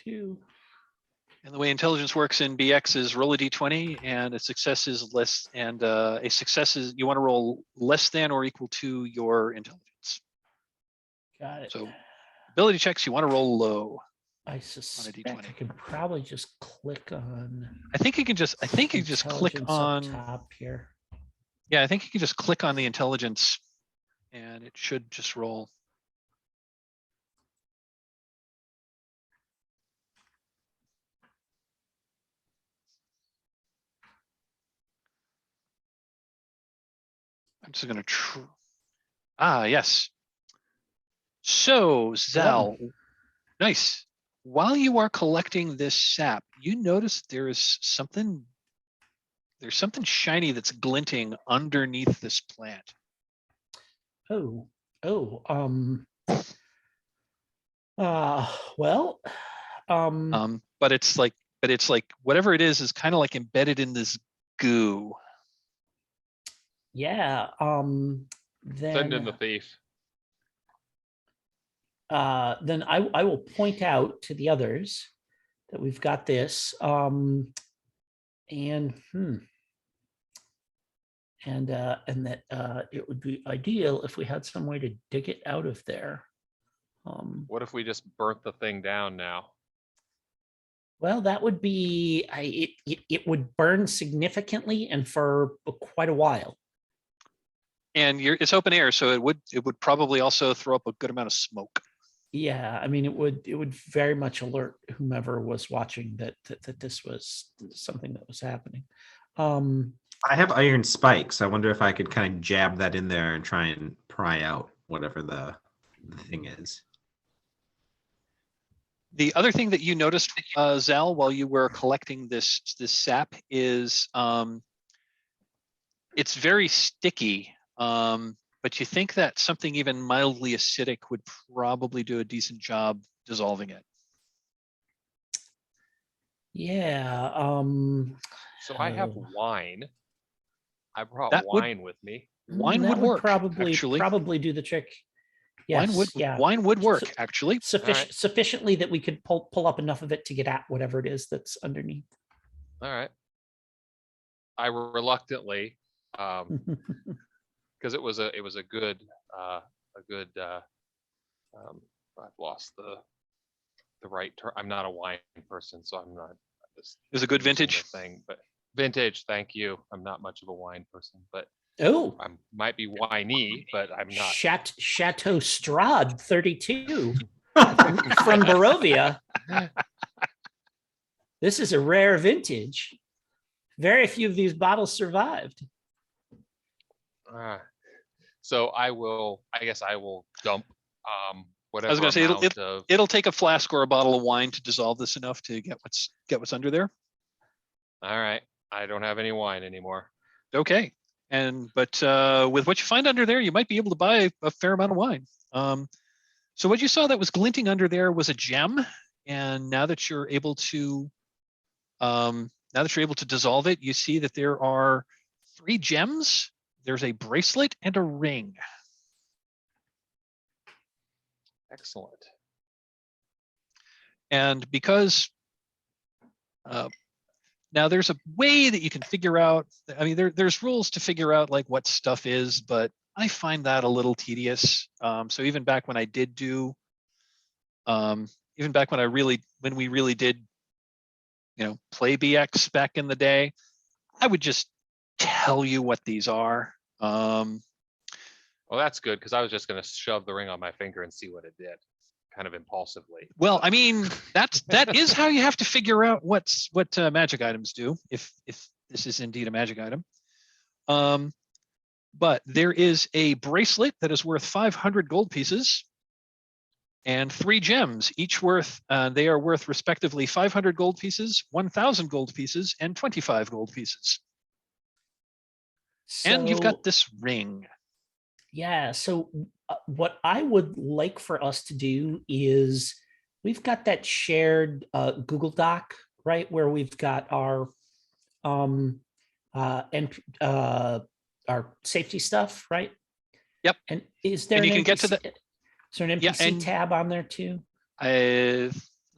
Two. And the way intelligence works in BX is roll a d20, and a success is less, and a success is you want to roll less than or equal to your intelligence. Got it. So ability checks, you want to roll low. I suspect D20. I can probably just click on. I think you can just click intelligence up on. top here. Yeah, I think you can just click on the intelligence, and it should just roll. I'm just going to yes. So Zal, nice. While you are collecting this sap, you notice there's something shiny that's glinting underneath this plant. Oh, well, But it's like whatever it is kind of like embedded in this goo. yeah, Send in the then thief. I will point out to the others that we've got this, and that it would be ideal if we had some way to dig it out of there. What if we just burnt the thing down now? Well, that would be it would burn significantly and for quite a while. And it's open air, so it would probably also throw up a good amount of smoke. Yeah, I mean, it would very much alert whomever was watching that this was something that was happening. I have iron spikes. I wonder if I could kind of jab that in there and try and pry out whatever the thing is. The other thing that you noticed, Zal, while you were collecting this sap is it's very sticky, but you think that something even mildly acidic would probably do a decent job dissolving it. Yeah. So I have Oh. wine. I brought That would- wine with me. Wine that would work, probably actually. probably do the trick. Yes, Wine would work, Su- actually. Sufficiently that we could pull up enough of it to get at whatever it is that's underneath. All right. I reluctantly, because it was a good I've lost the right term. I'm not a wine person, so I'm not. It was a good using the vintage. thing, but vintage. Thank you. I'm not much of a wine person, but Oh, I might be winey, but I'm not. Chateau Strad 32 from Barovia. This is a rare vintage. Very few of these bottles survived. So I guess I will dump whatever. I was going to say of, it'll take a flask or a bottle of wine to dissolve this enough to get what's under there. All right, I don't have any wine anymore. Okay, but with what you find under there, you might be able to buy a fair amount of wine. So what you saw that was glinting under there was a gem, and now that you're able to dissolve it, you see that there are 3 gems. There's a bracelet and a ring. Excellent. And because now there's a way that you can figure out, I mean, there's rules to figure out like what stuff is, but I find that a little tedious. So even back when I did do, even back when we really did, play BX back in the day, I would just tell you what these are. Well, that's good because I was just going to shove the ring on my finger and see what it did, kind of impulsively. Well, I mean, that is how you have to figure out what magic items do, if this is indeed a magic item. But there is a bracelet that is worth 500 gold pieces, and 3 gems, each worth they are worth respectively 500 gold pieces, 1,000 gold pieces, and 25 gold pieces. And you've got this ring. Yeah. So what I would like for us to do is we've got that shared Google Doc, right, where we've got our our safety stuff, right? Yep. And is there and you an can NPC, get to the is there an NPC tab on there too?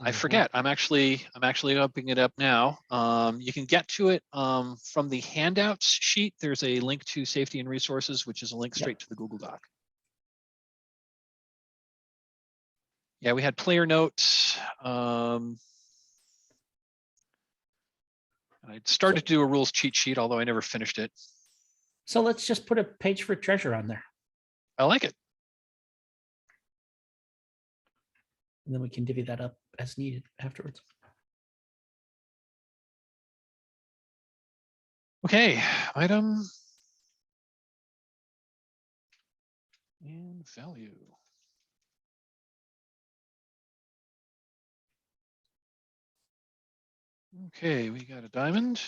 I forget. I'm actually opening it up now. You can get to it from the handouts sheet. There's a link to safety and resources, which is a link straight to the Google Doc. Yeah, we had player notes. I started to do a rules cheat sheet, although I never finished it. So let's just put a page for treasure on there. I like it. And then we can divvy that up as needed afterwards. Okay, item and value. Okay, we got a diamond.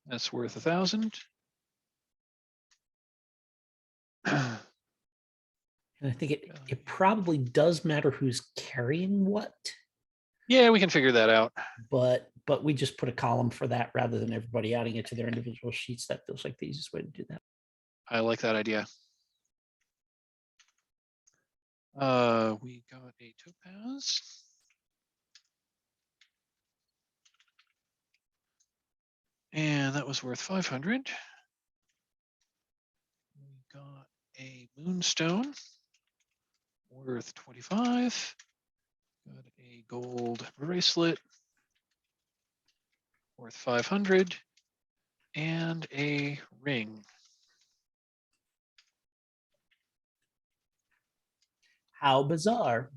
That's worth 1,000. And I think it probably does matter who's carrying what. Yeah, we can figure that out. But we just put a column for that rather than everybody adding it to their individual sheets. That feels like the easiest way to do that. I like that idea. We got a topaz. And that was worth 500. We got a moonstone worth 25. Got a gold bracelet worth 500 and a ring. How bizarre.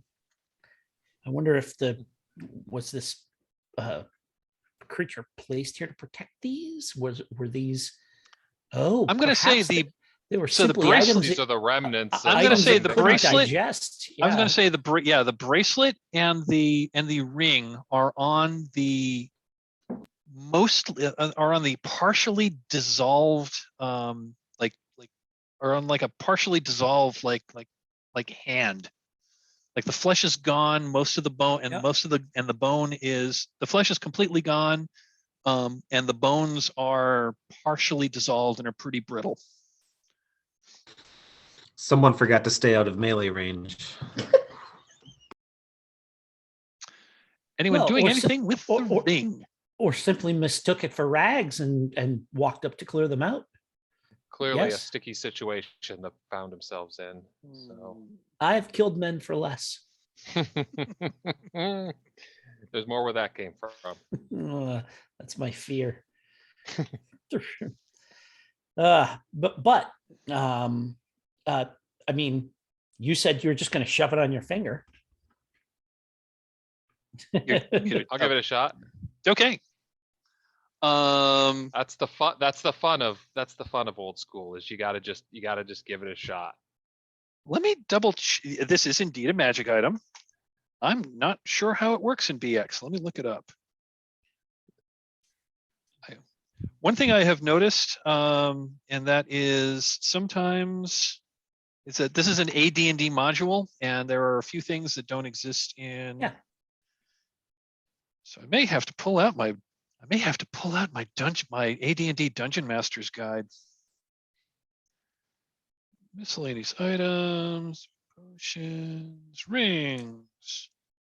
I wonder if was this creature placed here to protect these? Were these? Oh, I'm going to say They were So the simply bracelet- items. These are the remnants. I'm of gonna items say that the couldn't bracelet- digest. I was Yeah. going to say the bracelet and the ring are on the are on the partially dissolved or on like a partially dissolved like hand. Like the flesh is gone, most of the bone and Yep. the bone is the flesh is completely gone, and the bones are partially dissolved and are pretty brittle. Someone forgot to stay out of melee range. Anyone Well, doing or anything with the ring? Or simply mistook it for rags and walked up to clear them out. Clearly a Yes. sticky situation that found themselves in. So I've killed men for less. there's more where that came from. That's my fear. But I mean, you said you were just going to shove it on your finger. I'll give it a shot. Okay. That's the fun. That's the fun of old school. Is you gotta just give it a shot. Let me this is indeed a magic item. I'm not sure how it works in BX. Let me look it up. One thing I have noticed, and that is sometimes it's that this is an AD&D module, and there are a few things that don't exist in. Yeah. So I may have to pull out my my AD&D Dungeon Master's Guide. Miscellaneous items, potions, rings.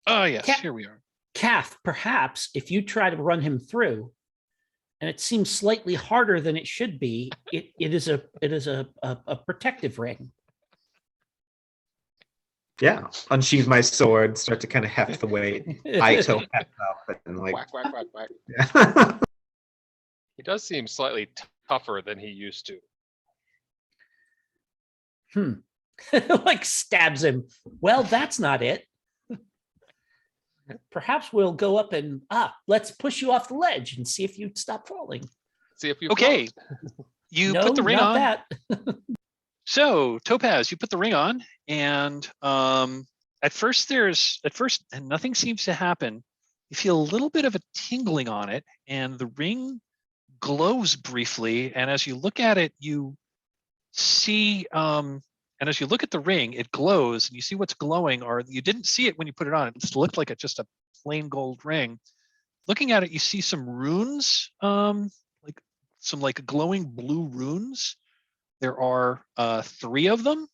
Ah, yes, here we are. Kath, perhaps if you try to run him through, and it seems slightly harder than it should be, it is a protective ring. Yeah, unsheathe my sword, start to kind of heft the weight. I Topaz up and like. Whack, whack, whack, whack. Yeah. He does seem slightly tougher than he used to. Like stabs him. Well, that's not it. Perhaps we'll go up and let's push you off the ledge and see if you stop falling. See if you. Okay, you put the ring not on. That. So Topaz, you put the ring on, and at first and nothing seems to happen. You feel a little bit of a tingling on it, and the ring glows briefly. And as you look at it, you see, and as you look at the ring, it glows, and you see what's glowing. Or you didn't see it when you put it on; it just looked like just a plain gold ring. Looking at it, you see some runes, like some glowing blue runes. There are 3 of them,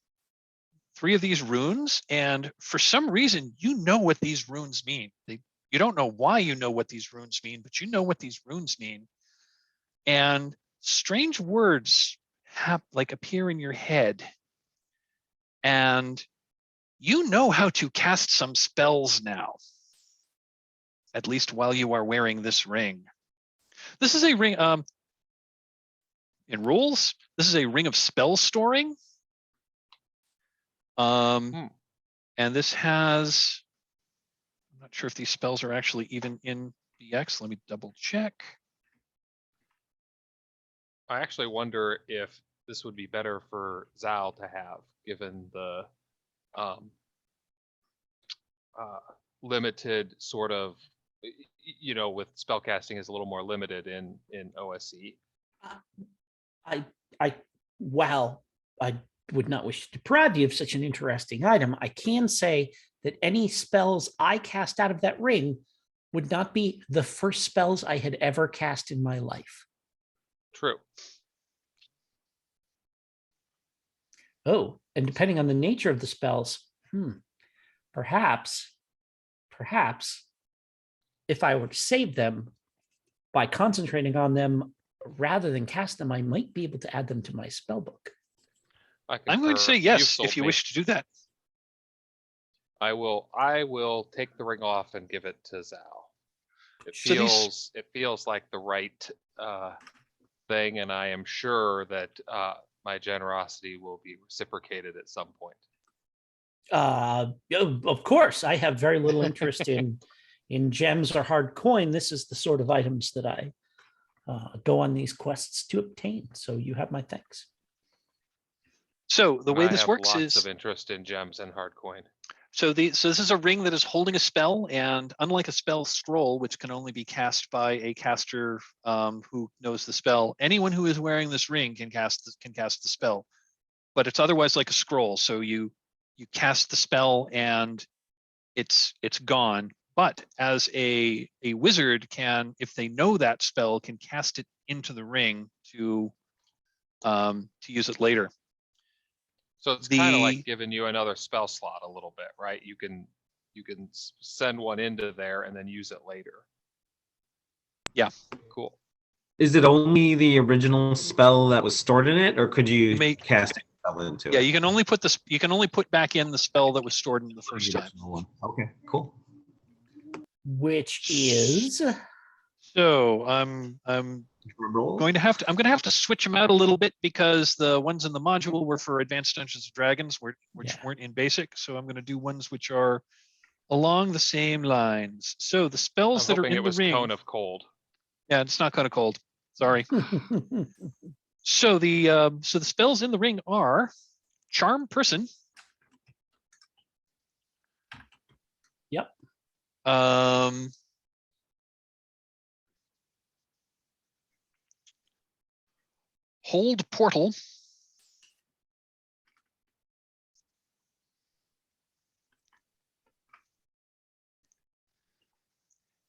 3 of these runes, and for some reason, you know what these runes mean. You don't know why you know what these runes mean, but you know what these runes mean. And strange words appear in your head, and you know how to cast some spells now, at least while you are wearing this ring. This is a ring. In rules, this is a ring of spell storing. And this has, I'm not sure if these spells are actually even in BX. Let me double check. I actually wonder if this would be better for Zal to have, given the limited sort of, with spellcasting is a little more limited in OSE. While I would not wish to deprive you of such an interesting item, I can say that any spells I cast out of that ring would not be the first spells I had ever cast in my life. True. Oh, and depending on the nature of the spells, perhaps if I were to save them by concentrating on them rather than cast them, I might be able to add them to my spell book. I'm going to say yes if you wish to do that. I will take the ring off and give it to Zal. It feels like the right thing, and I am sure that my generosity will be reciprocated at some point. Of course, I have very little interest in gems or hard coin. This is the sort of items that I go on these quests to obtain. So you have my thanks. So the And way I this have works lots is of interest in gems and hard coin. so this is a ring that is holding a spell, and unlike a spell scroll, which can only be cast by a caster who knows the spell, anyone who is wearing this ring can cast the spell. But it's otherwise like a scroll. So you cast the spell and it's gone. But as a wizard can, if they know that spell, can cast it into the ring to use it later. So it's kind of like giving you another spell slot a little bit, right? You can send one into there and then use it later. Yeah. Cool. Is it only the original spell that was stored in it, or could you cast a spell into it? Yeah, you can only put back in the spell that was stored in the first time. Okay, cool. Which is So I'm going to have to switch them out a little bit because the ones in the module were for Advanced Dungeons and Dragons, which weren't in Basic. So I'm going to do ones which are along the same lines. So the spells that are in the ring. Cone of Cold. Yeah, it's not Cone of Cold. Sorry. So the spells in the ring are Charm Person. Yep. Hold Portal.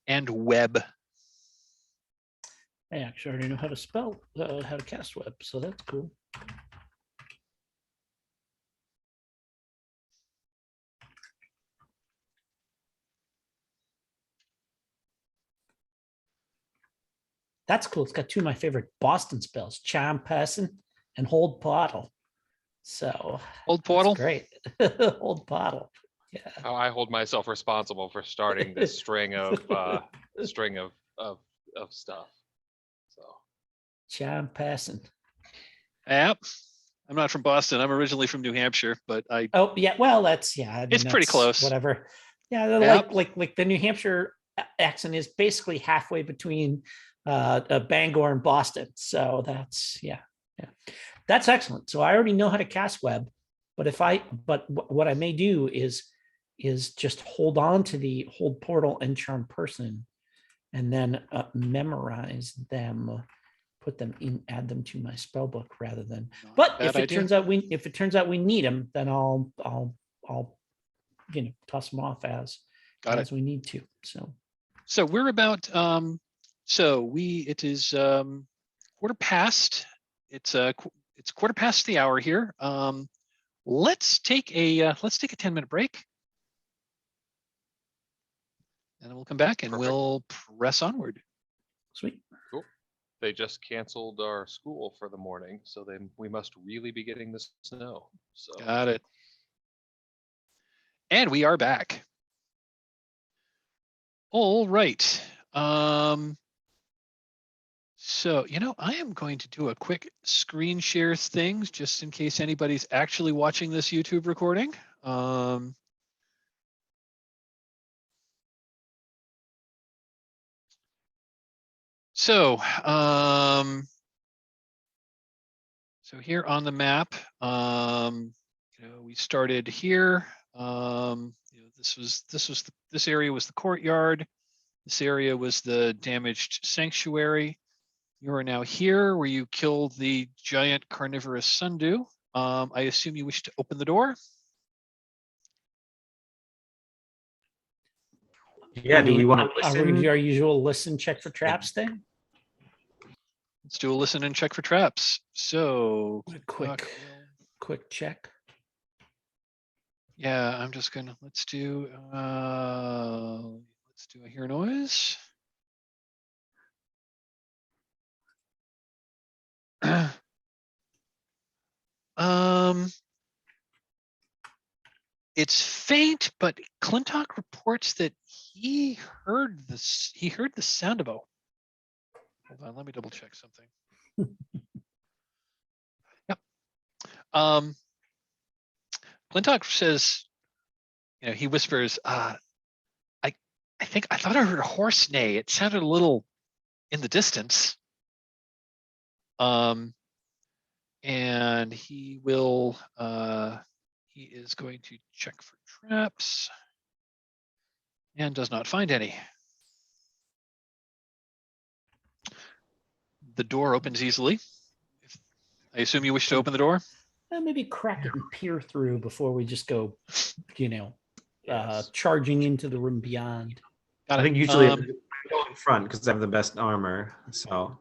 And Web. I actually already know how to cast web, so that's cool. That's cool. It's got two of my favorite Boston spells, Charm Person and Hold Portal. So Hold Portal. Great. Hold Portal. Yeah. How I hold myself responsible for starting this string of stuff. So Charm Person. Yep. I'm not from Boston. I'm originally from New Hampshire, but Oh yeah, well that's I mean, it's pretty close. Whatever. Yeah, Yep. like the New Hampshire accent is basically halfway between Bangor and Boston. So that's that's excellent. So I already know how to cast web, but what I may do is just hold on to the Hold Portal and Charm Person, and then memorize them, put them in, add them to my spell book rather than. But if it turns out we need them, then I'll toss them off as we need to. So we're about it is quarter past. It's quarter past the hour here. Let's take a 10-minute break, and then we'll come back and we'll press onward. Sweet. Cool. They just canceled our school for the morning, so then we must really be getting the snow. So got it. And we are back. All right. So, I am going to do a quick screen share thing just in case anybody's actually watching this YouTube recording. So here on the map, we started here. This area was the courtyard. This area was the damaged sanctuary. You are now here where you killed the giant carnivorous sundew. I assume you wish to open the door. Yeah, do we want to Are we listen? do our usual listen, check for traps thing? Let's do a listen and check for traps. So Quick check. Yeah, I'm just gonna let's do a hear noise. It's faint, but Clintock reports that he heard the sound of a. Hold on, let me double check something. Yep. Clintock says, he whispers, I thought I heard a horse neigh. It sounded a little in the distance. And he will, he is going to check for traps and does not find any. The door opens easily. I assume you wish to open the door? Maybe crack it and peer through before we just go, Yes. charging into the room beyond. Got I it. think usually I go in front because I have the best armor. So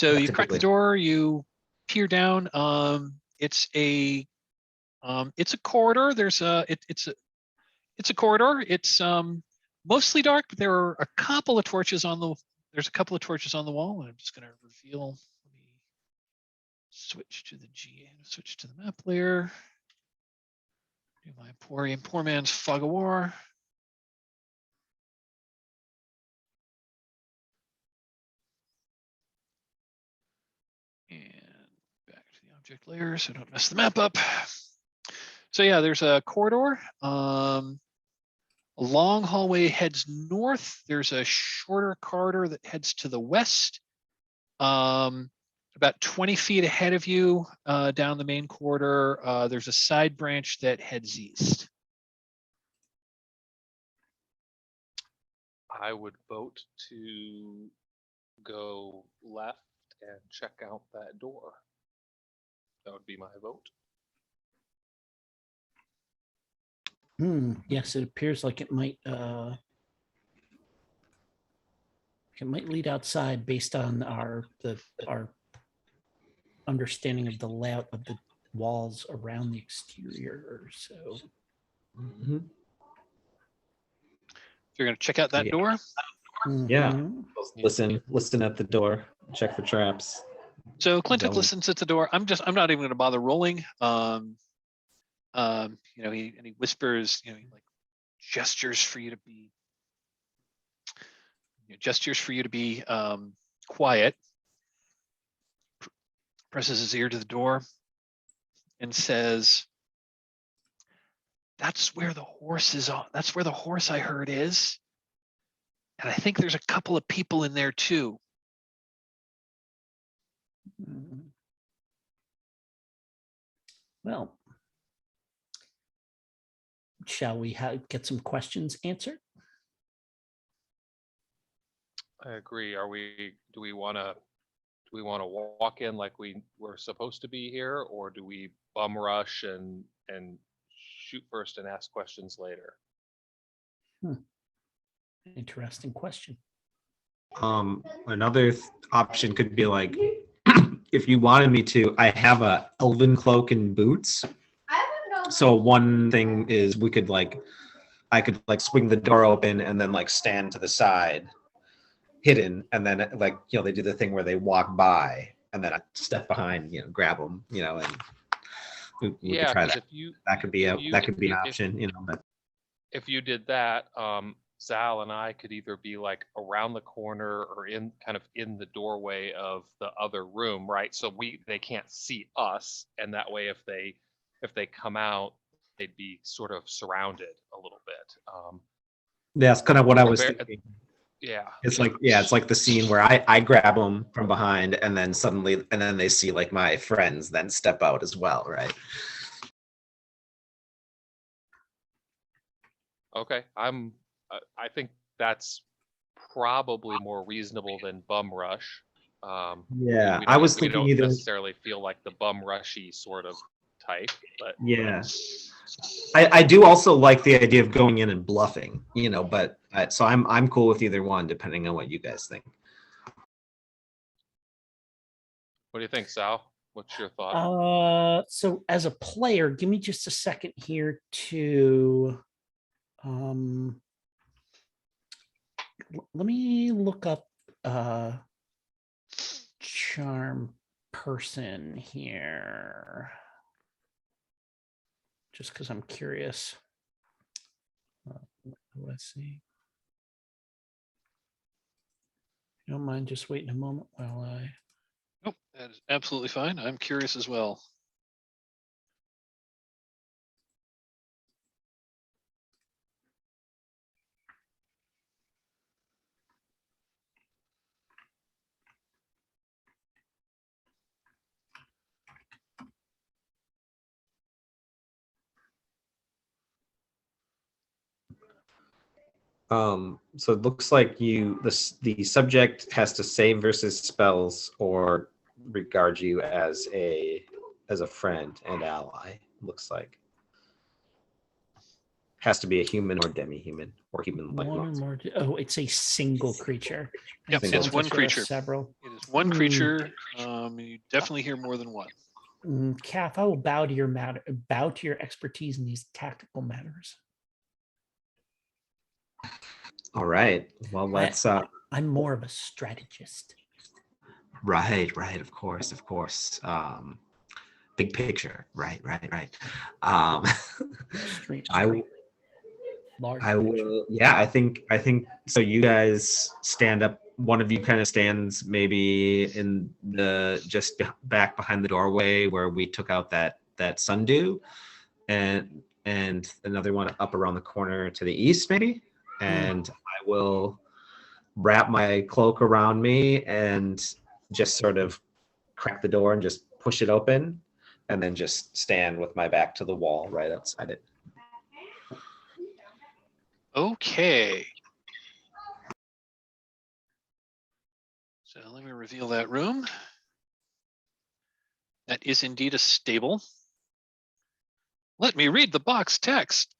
You crack the typically. door, you peer down. It's a corridor. It's a corridor. It's mostly dark, but there are a couple of torches on the wall, and I'm just gonna reveal. Let me switch to the map layer. Do my poor man's fog of war. And back to the object layer so don't mess the map up. So yeah, there's a corridor. A long hallway heads north. There's a shorter corridor that heads to the west. About 20 feet ahead of you, down the main corridor, there's a side branch that heads east. I would vote to go left and check out that door. That would be my vote. Yes, it appears like it might lead outside based on our understanding of the layout of the walls around the exterior. So Mhm. You're going to check out that Yeah. door. Yeah. Mhm. Listen at the door. Check for traps. So Clinton Don't- listens at the door. I'm not even going to bother rolling. He whispers, he like gestures for you to be, quiet. Presses his ear to the door and says, "That's where the horse is on. That's where the horse I heard is. And I think there's a couple of people in there too." Well, shall we get some questions answered? I agree. Do we want to walk in like we were supposed to be here, or do we bum rush and shoot first and ask questions later? Interesting question. Another option could be like, if you wanted me to, I have a elven cloak and boots. So one thing is I could swing the door open and then stand to the side, hidden, and then they do the thing where they walk by and then I step behind, grab them, and we could try 'Cause that. That could be an if- option, but If you did that, Zal and I could either be around the corner or in the doorway of the other room, right? So they can't see us, and that way if they come out, they'd be sort of surrounded a little bit. that's kind of what I was Very- thinking. Yeah. It's like the scene where I grab them from behind and then they see my friends then step out as well, right? Okay. I think that's probably more reasonable than bum rush. Yeah, we I was we thinking don't either. necessarily feel like the bum rushy sort of type, but Yeah, I do also like the idea of going in and bluffing, but so I'm cool with either one depending on what you guys think. what do you think, Sal? What's your thought? So as a player, give me just a second here to let me look up charm person here, just because I'm curious. Let's see. You don't mind just waiting a moment while I. Nope, that is absolutely fine. I'm curious as well. So it looks like the subject has to save versus spells or regard you as a friend and ally. Looks like has to be a human or demi-human or human-like. One or more. Oh, it's a single creature. Yep, It Single. it's sounds one like there are creature. several. It is one creature. You definitely hear more than one. Kath, I will bow to your expertise in these tactical matters. All right. Well, let's. I'm more of a strategist. Right. Of course. Big picture. Right. Extreme. I Large I picture. will. Yeah, I think so. You guys stand up. One of you kind of stands maybe in the just back behind the doorway where we took out that sundew, and another one up around the corner to the east maybe. And I will wrap my cloak around me and just sort of crack the door and just push it open, and then just stand with my back to the wall right outside it. Okay. So let me reveal that room. That is indeed a stable. Let me read the box text.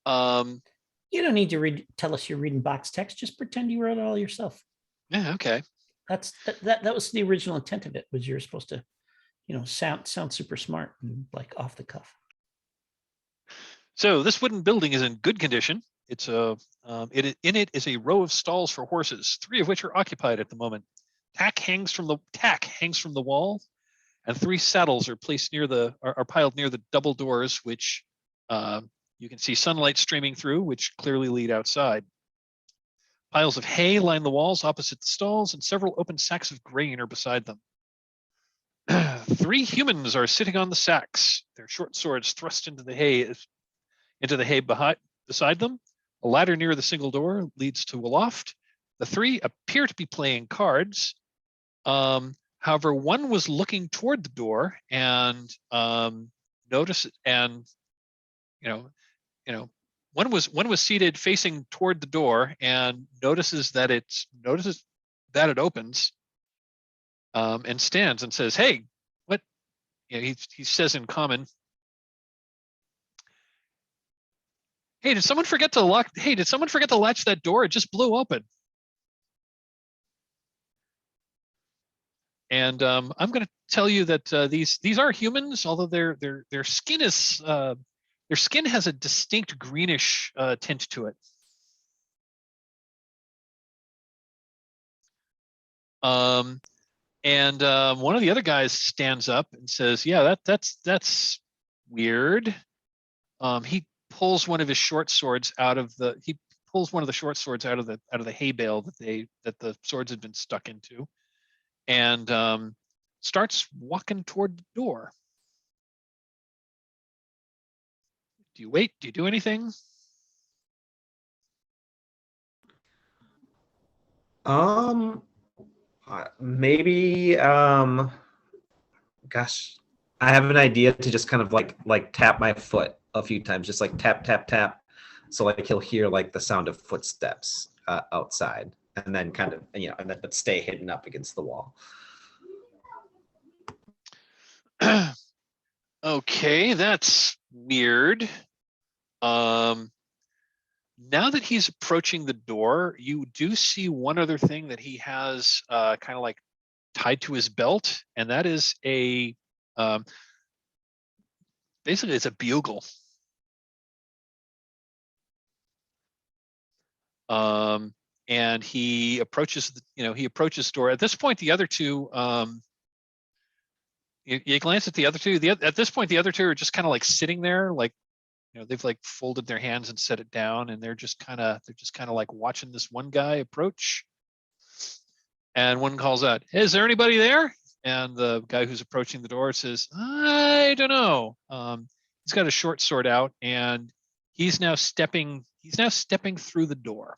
You don't need to tell us you're reading box text. Just pretend you wrote it all yourself. Yeah, okay. That was the original intent of it. Was you're supposed to, sound super smart and like off the cuff. So this wooden building is in good condition. It's in it is a row of stalls for horses, 3 of which are occupied at the moment. Tack hangs from the wall, and 3 saddles are placed are piled near the double doors, which you can see sunlight streaming through, which clearly lead outside. Piles of hay line the walls opposite the stalls, and several open sacks of grain are beside them. 3 humans are sitting on the sacks, their short swords thrust into the hay beside them. A ladder near the single door leads to a loft. The 3 appear to be playing cards. However, one was looking toward the door and one was seated facing toward the door and notices that it opens, and stands and says, "Hey, what?" He says in common, "Hey, did someone forget to latch that door? It just blew open." And I'm going to tell you that these are humans, although their skin has a distinct greenish tint to it. And one of the other guys stands up and says, "Yeah, that's weird." He pulls one of his short swords out of the hay bale that the swords had been stuck into, and starts walking toward the door. Do you wait? Do you do anything? Maybe gosh, I have an idea to just kind of like tap my foot a few times, just like tap tap tap, so like he'll hear like the sound of footsteps outside, and then kind of but stay hidden up against the wall. Okay, that's weird. Now that he's approaching the door, you do see one other thing that he has kind of like tied to his belt, and that is basically it's a bugle. And he approaches the door. At this point, the other two, you glance at the other two. At this point, the other two are just kind of like sitting there, like, they've like folded their hands and set it down, and they're just kind of like watching this one guy approach. And one calls out, "Hey, is there anybody there?" And the guy who's approaching the door says, "I don't know." He's got a short sword out, and he's now stepping through the door.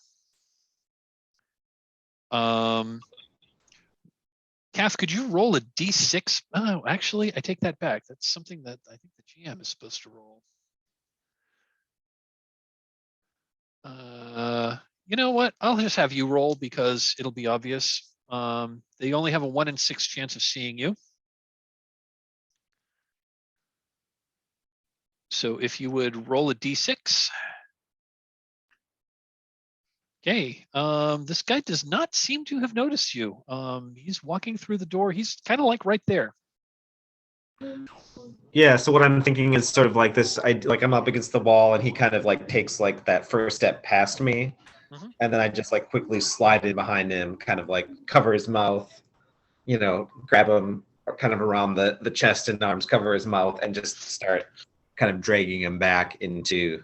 Kath, could you roll a d6? Oh, actually, I take that back. That's something that I think the GM is supposed to roll. You know what? I'll just have you roll because it'll be obvious. They only have a 1 in 6 chance of seeing you. So if you would roll a d6. Okay, this guy does not seem to have noticed you. He's walking through the door. He's kind of like right there. Yeah, so what I'm thinking is sort of like this. I'm up against the wall, and he kind of like takes like that first step past me, Mhm. and then I just like quickly slide in behind him, kind of like cover his mouth, grab him kind of around the chest and arms, cover his mouth, and just start kind of dragging him back into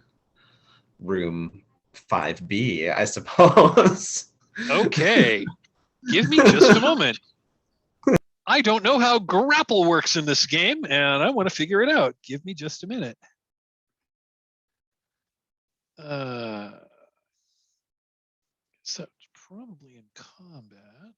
room 5B, I suppose. Okay, give me just a moment. I don't know how grapple works in this game, and I want to figure it out. Give me just a minute. So it's probably in combat.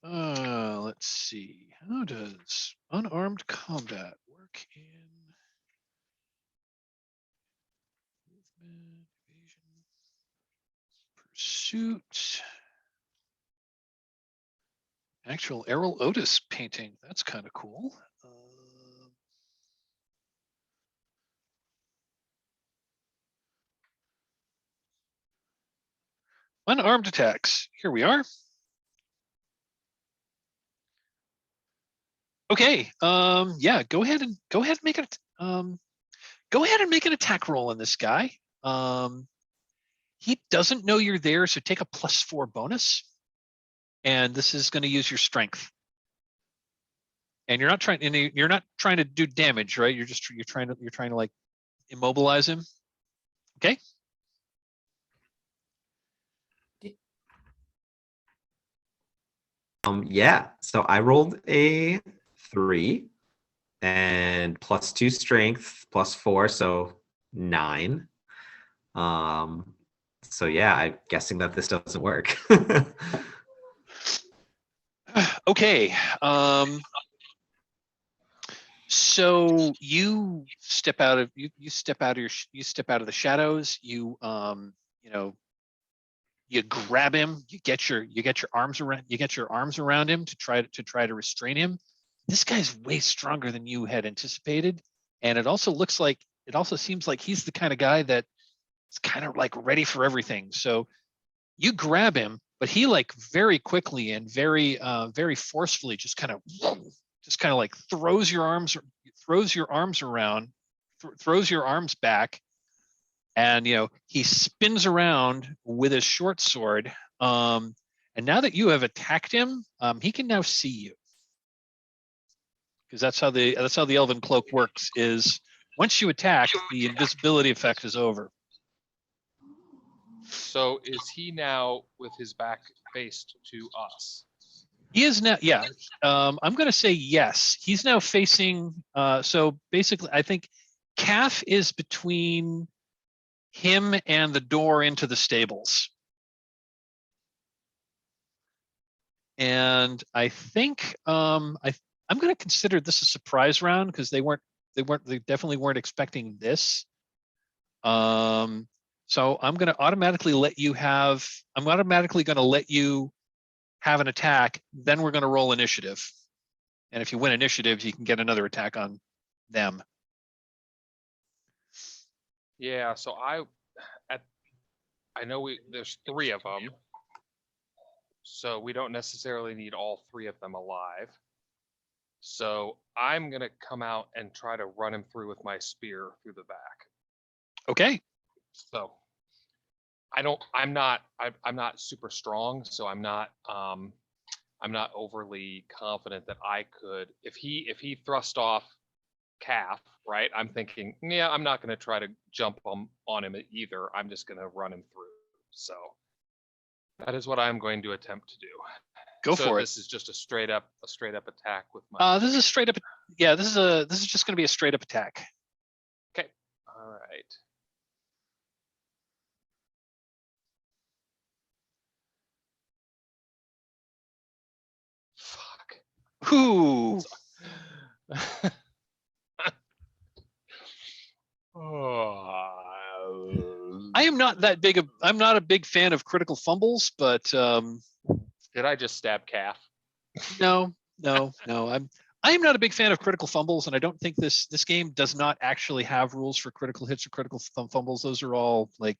Let's see. How does unarmed combat work in movement, evasion, pursuit? Actual Errol Otis painting. That's kind of cool. Unarmed attacks. Here we are. Okay. Yeah. Go ahead and make it. Go ahead and make an attack roll on this guy. He doesn't know you're there, so take a +4 bonus. And this is going to use your strength. And you're not trying. And you're not trying to do damage, right? You're trying to like immobilize him. Okay. Yeah. So I rolled a 3 and +2 strength, +4, so 9. So yeah, I'm guessing that this doesn't work. Okay. So you step out of you step out of the shadows. You you grab him. You get your arms around him to try to restrain him. This guy's way stronger than you had anticipated, and it also seems like he's the kind of guy that is kind of like ready for everything. So you grab him, but he like very quickly and very forcefully just kind of like throws your arms around, throws your arms back, and he spins around with his short sword. And now that you have attacked him, he can now see you, because that's how the elven cloak works. Is once you attack, the invisibility effect is over. So is he now with his back faced to us? He is now, yeah. I'm going to say yes. He's now facing. So basically, I think Calf is between him and the door into the stables. And I think I'm going to consider this a surprise round because they definitely weren't expecting this. So I'm going to automatically let you have. I'm automatically going to let you have an attack. Then we're going to roll initiative, and if you win initiative, you can get another attack on them. Yeah. So I know there's 3 of them, so we don't necessarily need all 3 of them alive. So I'm gonna come out and try to run him through with my spear through the back. Okay. So I'm not super strong, so I'm not overly confident that I could. If he thrust off Calf, right? I'm thinking, yeah, I'm not going to try to jump on him either. I'm just going to run him through. So that is what I'm going to attempt to do. Go for it. This is just a straight up attack with my. This is straight up. Yeah, this is just going to be a straight up attack. Okay. All right. Who? I am not that big of. I'm not a big fan of critical fumbles, but Did I just stab calf? no. I am not a big fan of critical fumbles, and I don't think this game does not actually have rules for critical hits or critical fumbles. Those are all like,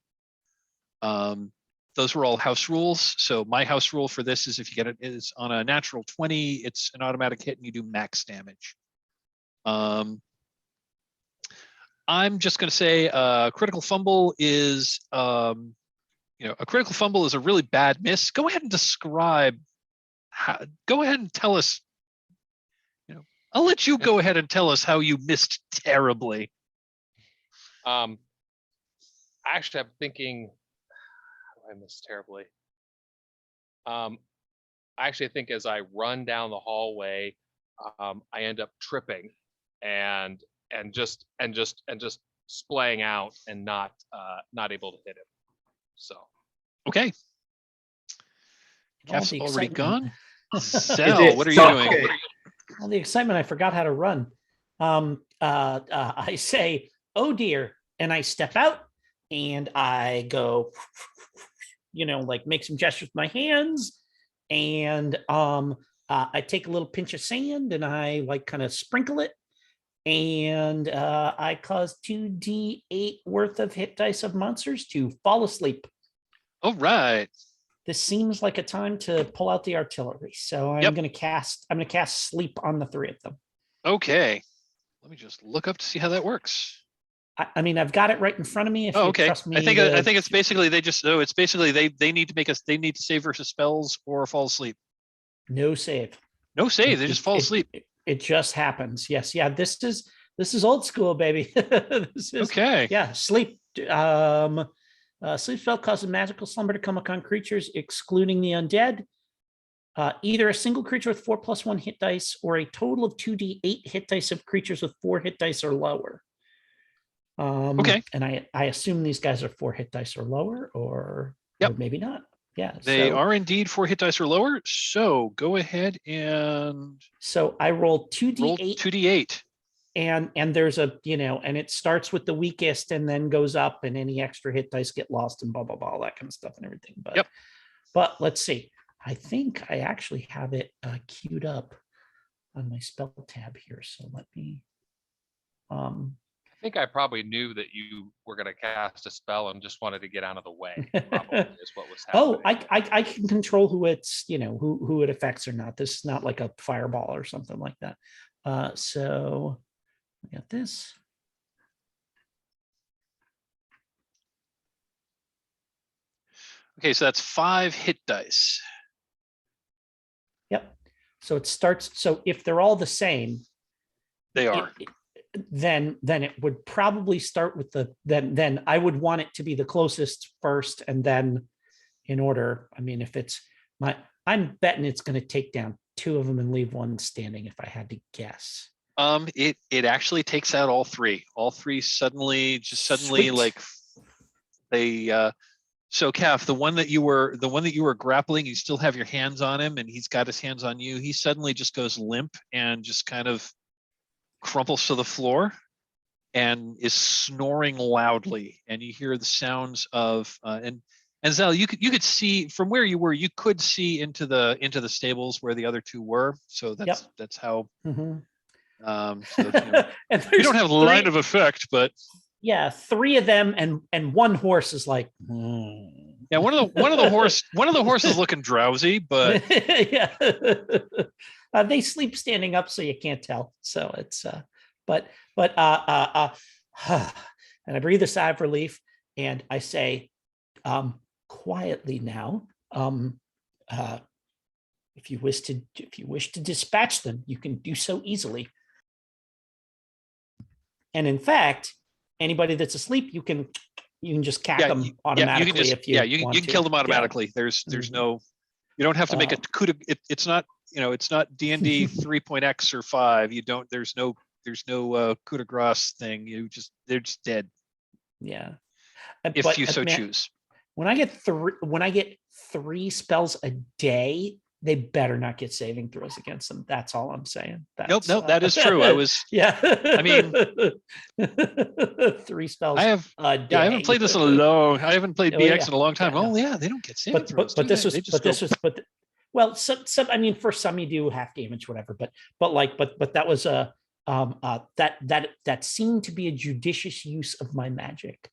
those were all house rules. So my house rule for this is if you get it is on a natural 20, it's an automatic hit and you do max damage. I'm just going to say critical fumble is, a critical fumble is a really bad miss. Go ahead and describe. Go ahead and tell us. I'll let you go ahead and tell us how you missed terribly. Actually, I'm thinking, how do I miss terribly? I actually think as I run down the hallway, I end up tripping and just splaying out and not able to hit him. So okay. All Calf's the already excitement. gone. Sal, what are you doing? Okay. All the excitement, I forgot how to run. I say, "Oh dear," and I step out and I go, like make some gestures with my hands, and I take a little pinch of sand and I like kind of sprinkle it, and I cause 2d8 worth of hit dice of monsters to fall asleep. All right. This seems like a time to pull out the artillery. So I'm Yep. going to cast sleep on the 3 of them. Okay. Let me just look up to see how that works. I mean, I've got it right in front of me. If Oh, you okay. trust me, I think it's basically they need to save versus spells or fall asleep. no save. No save. They just fall asleep. It just happens. Yes. Yeah. This is old school, baby. This is Okay. yeah. Sleep. Sleep spell causes magical slumber to come upon creatures, excluding the undead. Either a single creature with 4+1 hit dice or a total of 2d8 hit dice of creatures with 4 hit dice or lower. Okay. And I assume these guys are 4 hit dice or lower, or maybe not. Yeah. They are indeed 4 hit dice or lower. So go ahead and So I roll 2d8. roll 2d8. And there's a, and it starts with the weakest and then goes up, and any extra hit dice get lost and blah, blah, blah, all that kind of stuff and everything. But let's see. I think I actually have it queued up on my spell tab here. So let me. I think I probably knew that you were going to cast a spell and just wanted to get out of the way. Probably is what was happening. I can control who it's, who it affects or not. This is not like a fireball or something like that. So I got this. Okay, so that's 5 hit dice. Yep. So it starts. So if they're all the same, they are. Then it would probably start with then I would want it to be the closest first, and then in order. I mean, if it's I'm betting it's going to take down 2 of them and leave 1 standing, if I had to guess. It actually takes out all 3. All 3 suddenly Sweet. like they so Calf, the one that you were grappling, you still have your hands on him and he's got his hands on you. He suddenly just goes limp and just kind of crumples to the floor and is snoring loudly, and you hear the sounds of and Zal, you could see from where you were, you could see into the stables where the other 2 were. So that's how Mm-hmm. so, And you don't have line of effect, but 3 of them and 1 horse is like yeah, one of the horses looking drowsy, but yeah. They sleep standing up, so you can't tell. So it's and I breathe a sigh of relief and I say quietly now, if you wish to dispatch them, you can do so easily. And in fact, anybody that's asleep, you can just cack them automatically. You can kill them automatically. Yeah. There's no, you don't have to make a coup de, it's not D&D 3.x or 5. There's no coup de grace thing. They're just dead. Yeah. If you so choose. When I get 3 spells a day, They better not get saving throws against them. That's all I'm saying. Nope, that is true. I was. Yeah. I mean, 3 spells. I have. A Yeah, I haven't day. played this in a long. I haven't played Oh, BX yeah. in a long time. Yeah, no. Oh yeah, they don't get saving throws. But do this they? was They just but go- this was well, some I mean, for some you do half damage, whatever. But that was a that seemed to be a judicious use of my magic.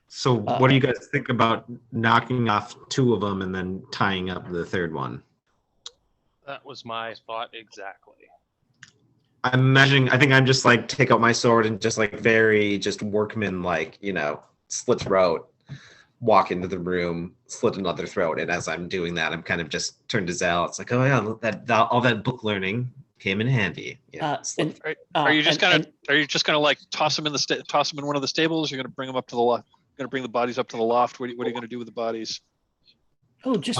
So what do you guys think about knocking off 2 of them and then tying up the 3rd one? That was my thought exactly. I'm imagining, I think I'm just like take out my sword and just like very just workman like, slit throat, walk into the room, slit another throat. And as I'm doing that, I'm kind of just turned to Zal. It's like, oh yeah, that all that book learning came in handy. Slit Are you just gonna like toss them in one of the stables? You're gonna bring them up to the loft. Gonna bring the bodies up to the loft. What are you gonna do with the bodies? Oh, just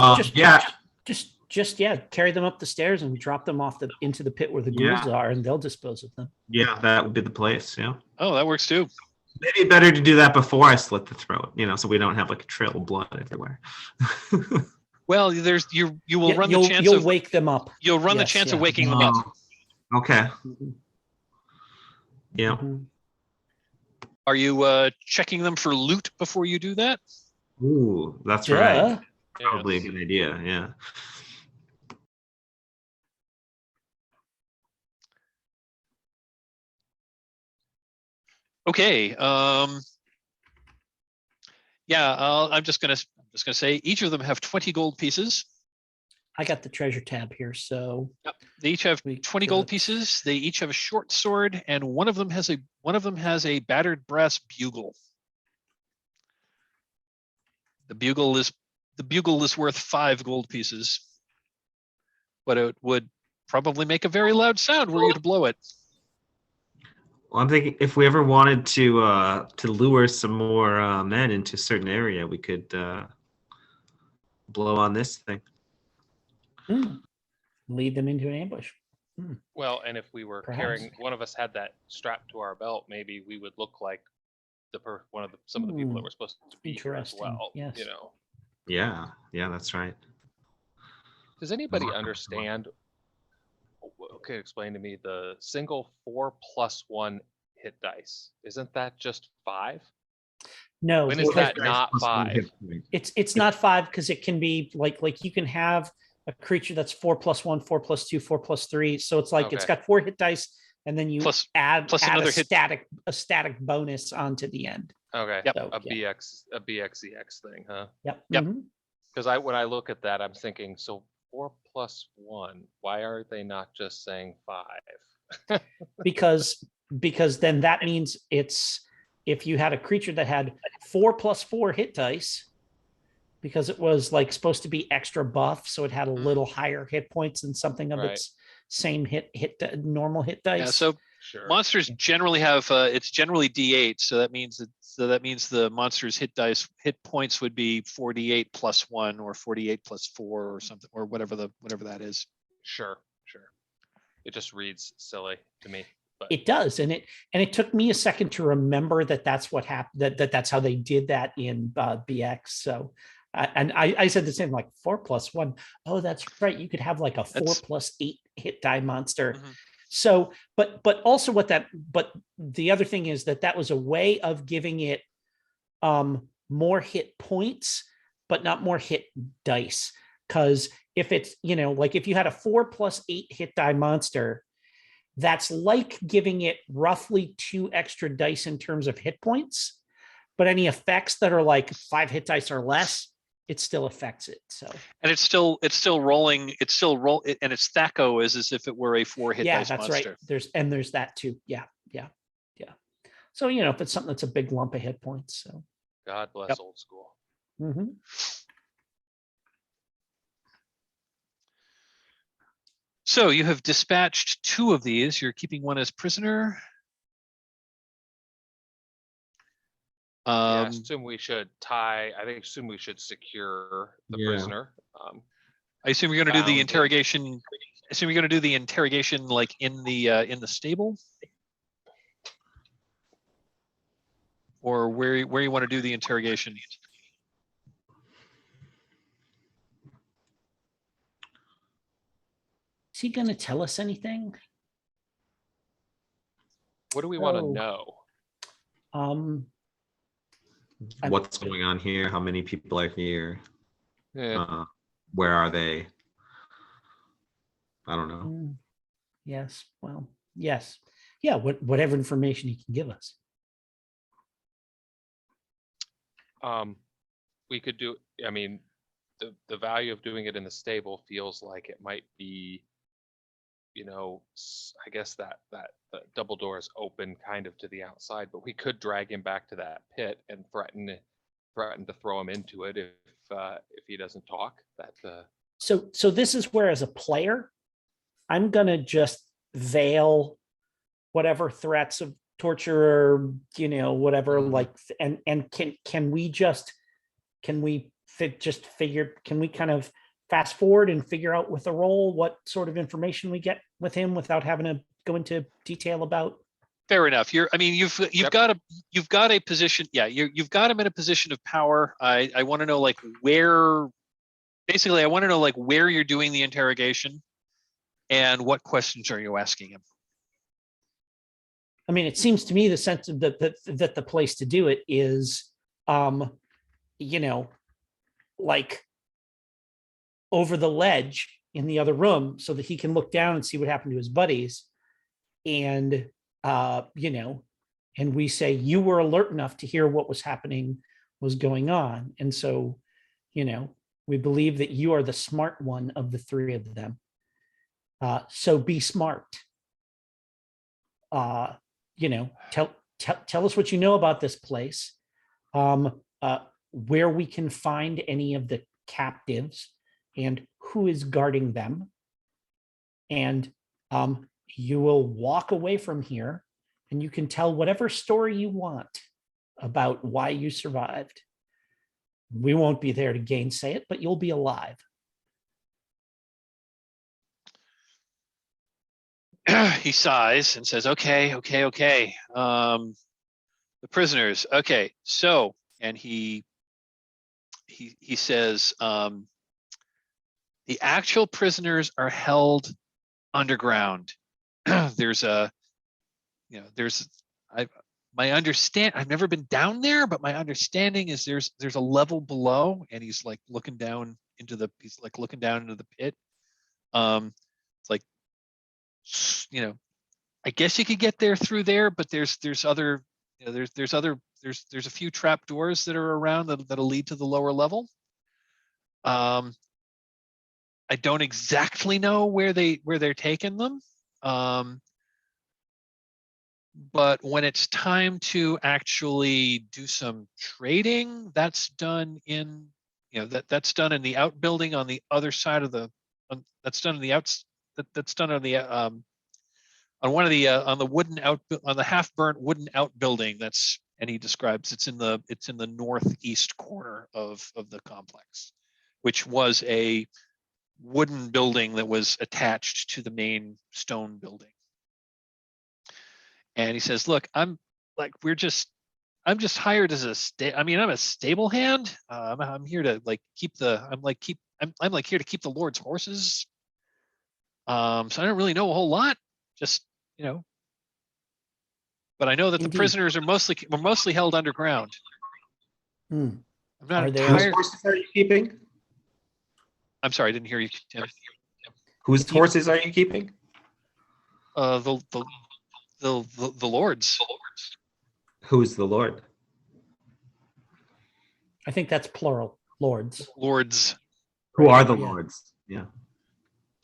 carry them up the stairs and drop them off into the pit where the ghouls are, and they'll dispose of them. Yeah, that would be the place. Yeah. Oh, that works too. Maybe better to do that before I slit the throat, so we don't have like a trail of blood everywhere. Well, you will run the chance you'll of wake them up. You'll run the chance of waking them up. Okay. Mhm. Yeah. Mhm. Are you checking them for loot before you do that? Ooh, that's Duh. right. Probably a good idea. Yeah. Okay. Yeah. I'm just gonna say each of them have 20 gold pieces. I got the treasure tab here, so Yep. They each have We 20 got- gold pieces. They each have a short sword, and one of them has a battered brass bugle. The bugle is worth 5 gold pieces, but it would probably make a very loud sound were you to blow it. Well, I'm thinking if we ever wanted to lure some more men into a certain area, we could blow on this thing. lead them into an ambush. Well, and if we were Perhaps. carrying, one of us had that strapped to our belt, maybe we would look like some of the people that were supposed to be here as Interesting, well. yes. Yeah, that's right. Does anybody understand? Okay, explain to me the single 4+1 hit dice. Isn't that just 5? No, When is because that not 5? it's not 5 because it can be like you can have a creature that's 4+1, 4+2, 4+3. So it's like it's Okay. got 4 hit dice, and then you Plus add another a static bonus onto the end. Okay, Yep. So, a yeah. BXEX thing, huh? Yep. Yep. Mhm. Because when I look at that, I'm thinking, so 4+1. Why are they not just saying 5? because then that means it's if you had a creature that had 4+4 hit dice, because it was like supposed to be extra buff, so it had a little higher hit points than something of Right. its same normal hit dice. Yeah. So Sure. monsters generally have it's generally D8, so that means the monster's hit points would be 4d8 plus 1 or 48 plus 4 or something, or whatever that is. Sure. It just reads silly to me. But It does, and it took me a second to remember that's what happened. That's how they did that in BX. So, I said the same, like 4+1. Oh, that's right. You could have like a 4+8 hit die monster. Mm-hmm. So, but also but the other thing is that was a way of giving it more hit points, but not more hit dice. Because if it's, like if you had a 4+8 hit die monster, that's like giving it roughly 2 extra dice in terms of hit points, but any effects that are like 5 hit dice or less, it still affects it. So, and it's still rolling. And its Thaco is as if it were a 4 hit dice that's monster. right. There's that too. Yeah. So if it's something that's a big lump of hit points. So, God bless Yep. old school. mhm. So you have dispatched 2 of these. You're keeping one as prisoner. I assume we should assume we should secure the prisoner. I assume you're going to do the Bound. interrogation. I assume you're going to do the interrogation like in the stable, or where you want to do the interrogation. Is he going to tell us anything? What do we want to Oh. know? I'm- What's going on here? How many people are here? Eh, Where are they? I don't know. Yes. Well, yes. Yeah. Whatever information he can give us. we could do. I mean, the value of doing it in the stable feels like it might be, I guess that the double door is open kind of to the outside, but we could drag him back to that pit and threaten to throw him into it if he doesn't talk. So this is where, as a player, I'm gonna just veil whatever threats of torture or whatever, like, and can we kind of fast forward and figure out with the roll what sort of information we get with him without having to go into detail about? Fair enough. You've Yep. got a position. Yeah, you've got him in a position of power. I want to know like where. Basically, I want to know like where you're doing the interrogation, and what questions are you asking him. I mean, it seems to me the sense of that the place to do it is, like over the ledge in the other room, so that he can look down and see what happened to his buddies, and and we say you were alert enough to hear what was going on, and so we believe that you are the smart one of the three of them. So be smart. Tell us what you know about this place, where we can find any of the captives and who is guarding them. And you will walk away from here and you can tell whatever story you want about why you survived. We won't be there to gainsay it, but you'll be alive. He sighs and says, okay. The prisoners. Okay. So, and he says, the actual prisoners are held underground. I've never been down there, but my understanding is there's a level below, and he's looking down into the pit. It's like, I guess you could get there through there, but there's other, there's a few trap doors that are around that'll lead to the lower level. I don't exactly know where they're taking them. But when it's time to actually do some trading, that's done in, that's done in the outbuilding on the other side of the, that's done in the outs, that's done on the, on one of the, on the wooden on the half-burnt wooden outbuilding. And he describes it's in the northeast corner of the complex, which was a wooden building that was attached to the main stone building. And he says, look, I'm just hired as I'm a stable hand. I'm here to keep here to keep the Lord's horses. So I don't really know a whole lot, just, but I know that Indeed. the prisoners are mostly held underground. I'm not Are there- Whose entirely. horses are you keeping? I'm sorry, I didn't hear you, Tim. Whose horses are you keeping? The Lord's. Who's the Lord? I think that's plural, lords. Lords. Who are the Yeah. lords? Yeah.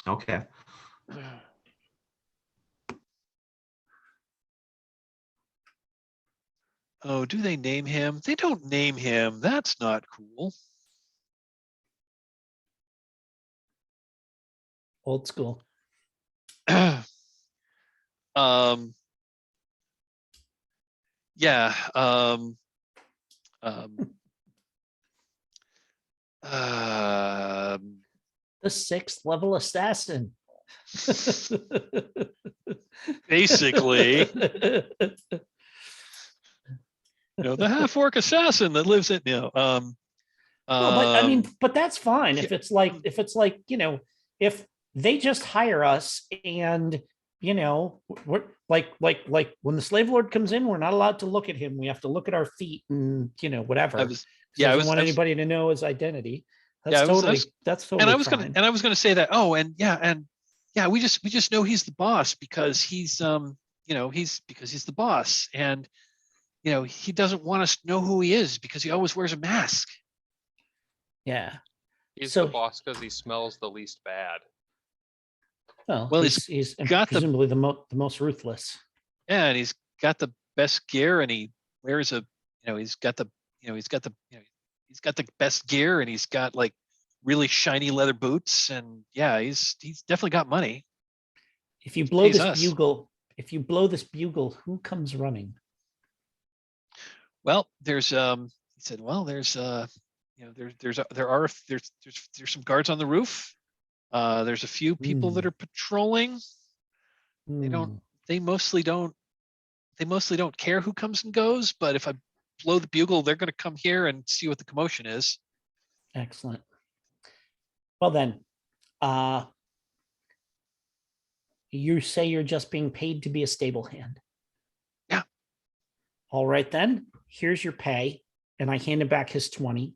Okay. Oh, do they name him? They don't name him. That's not cool. Old school. Yeah. The 6th level assassin. Basically, the half-orc assassin that lives in, No, but I mean, but that's fine if it's like, if they just hire us, and we're like when the slave lord comes in, we're not allowed to look at him. We have to look at our feet and whatever. I was, He yeah, I doesn't was, want I was, anybody to know his identity. That's yeah, I was, totally that's totally and I was fine. gonna say that. Oh, and yeah, we just know he's the boss because he's because he's the boss, and he doesn't want us to know who he is because he always wears a mask. Yeah. He's So the boss because he smells the least bad. Well, he's got the presumably the most ruthless. yeah, and he's got the best gear, and he wears a he's got the he's got the best gear, and he's got like really shiny leather boots, and yeah, he's definitely got money. If you blow Pays this us. bugle, who comes running? Well, there's he said, well, there's there's some guards on the roof. There's a few people that are patrolling. They mostly don't care who comes and goes, but if I blow the bugle, they're going to come here and see what the commotion is. Excellent. Well then, you say you're just being paid to be a stable hand. Yeah. All right then, here's your pay, and I hand him back his 20,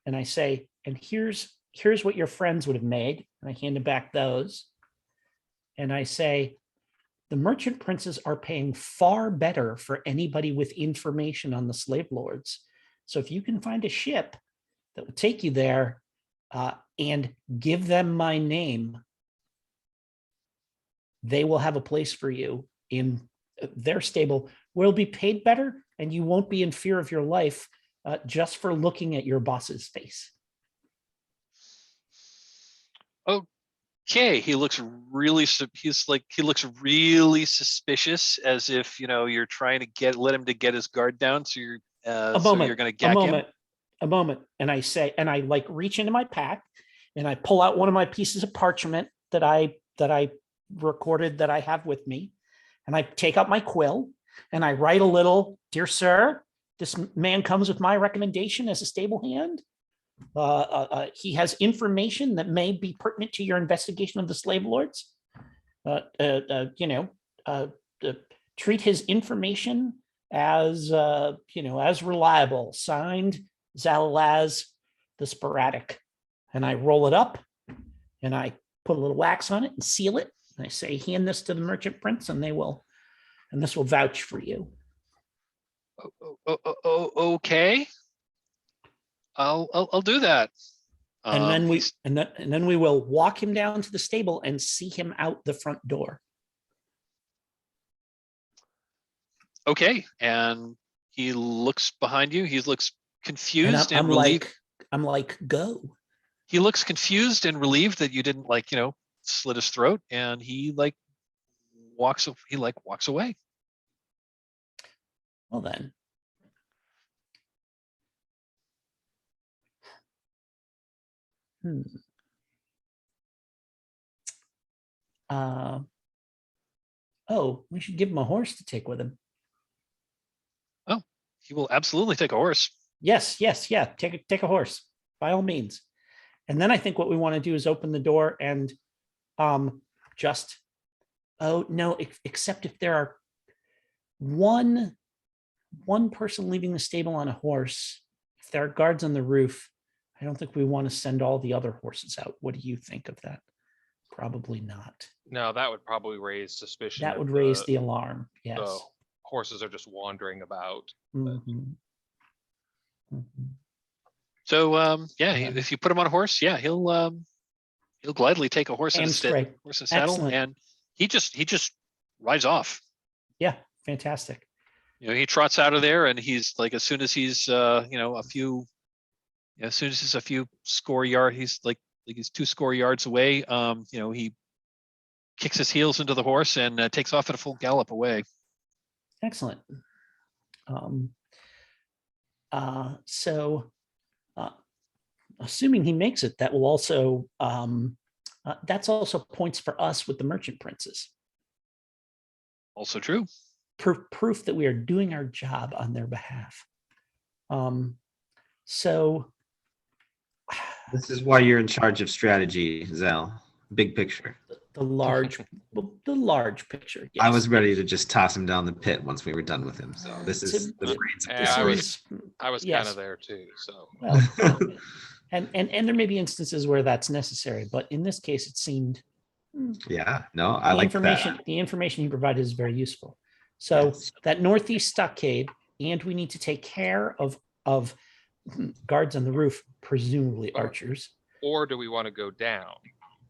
and I say, and here's what your friends would have made, and I hand him back those, and I say, the merchant princes are paying far better for anybody with information on the slave lords. So if you can find a ship that will take you there, and give them my name, they will have a place for you in their stable. Will be paid better, and you won't be in fear of your life just for looking at your boss's face. Okay, he looks really suspicious, as if you're trying to let him to get his guard down, so you're going to gag him. A moment, and I say, and I like reach into my pack, and I pull out one of my pieces of parchment that I recorded that I have with me, and I take out my quill, and I write a little, dear sir, this man comes with my recommendation as a stable hand. He has information that may be pertinent to your investigation of the slave lords. Treat his information as as reliable. Signed, Zalalaz the Sporadic. And I roll it up, and I put a little wax on it and seal it. And I say, hand this to the merchant prince, and this will vouch for you. Okay. I'll do that. And then we will walk him down to the stable and see him out the front door. Okay, and he looks behind you. He looks confused and I'm relieved. I'm like, go. He looks confused and relieved that you didn't slit his throat, and he walks away. Well then. We should give him a horse to take with him. Oh, he will absolutely take a horse. Yes, yeah. Take a horse, by all means. And then I think what we want to do is open the door and except if there are one person leaving the stable on a horse, if there are guards on the roof, I don't think we want to send all the other horses out. What do you think of that? Probably not. No, that would probably raise suspicion. That would raise the alarm. Yes. The horses are just wandering about. Mm-hmm. So if you put him on a horse, he'll gladly take a horse and saddle. Excellent. And he just rides off. Yeah, fantastic. He trots out of there, and he's like, as soon as he's a few score yards, he's 2 score yards away. He kicks his heels into the horse and takes off at a full gallop away. Excellent. Assuming he makes it, that will also that's also points for us with the merchant princes. Also true. Proof that we are doing our job on their behalf. This is why you're in charge of strategy, Zal. big picture. The large, the large picture. Yes. I was ready to just toss him down the pit once we were done with him. So this is the brains of Yeah, this. I was- is- I was kind yes. of there too. So Well, and there may be instances where that's necessary, but in this case, it seemed Yeah, no, I the like information. that. The information he provided is very useful. So Yes. that northeast stockade, and we need to take care of guards on the roof, presumably Or- archers. or do we want to go down?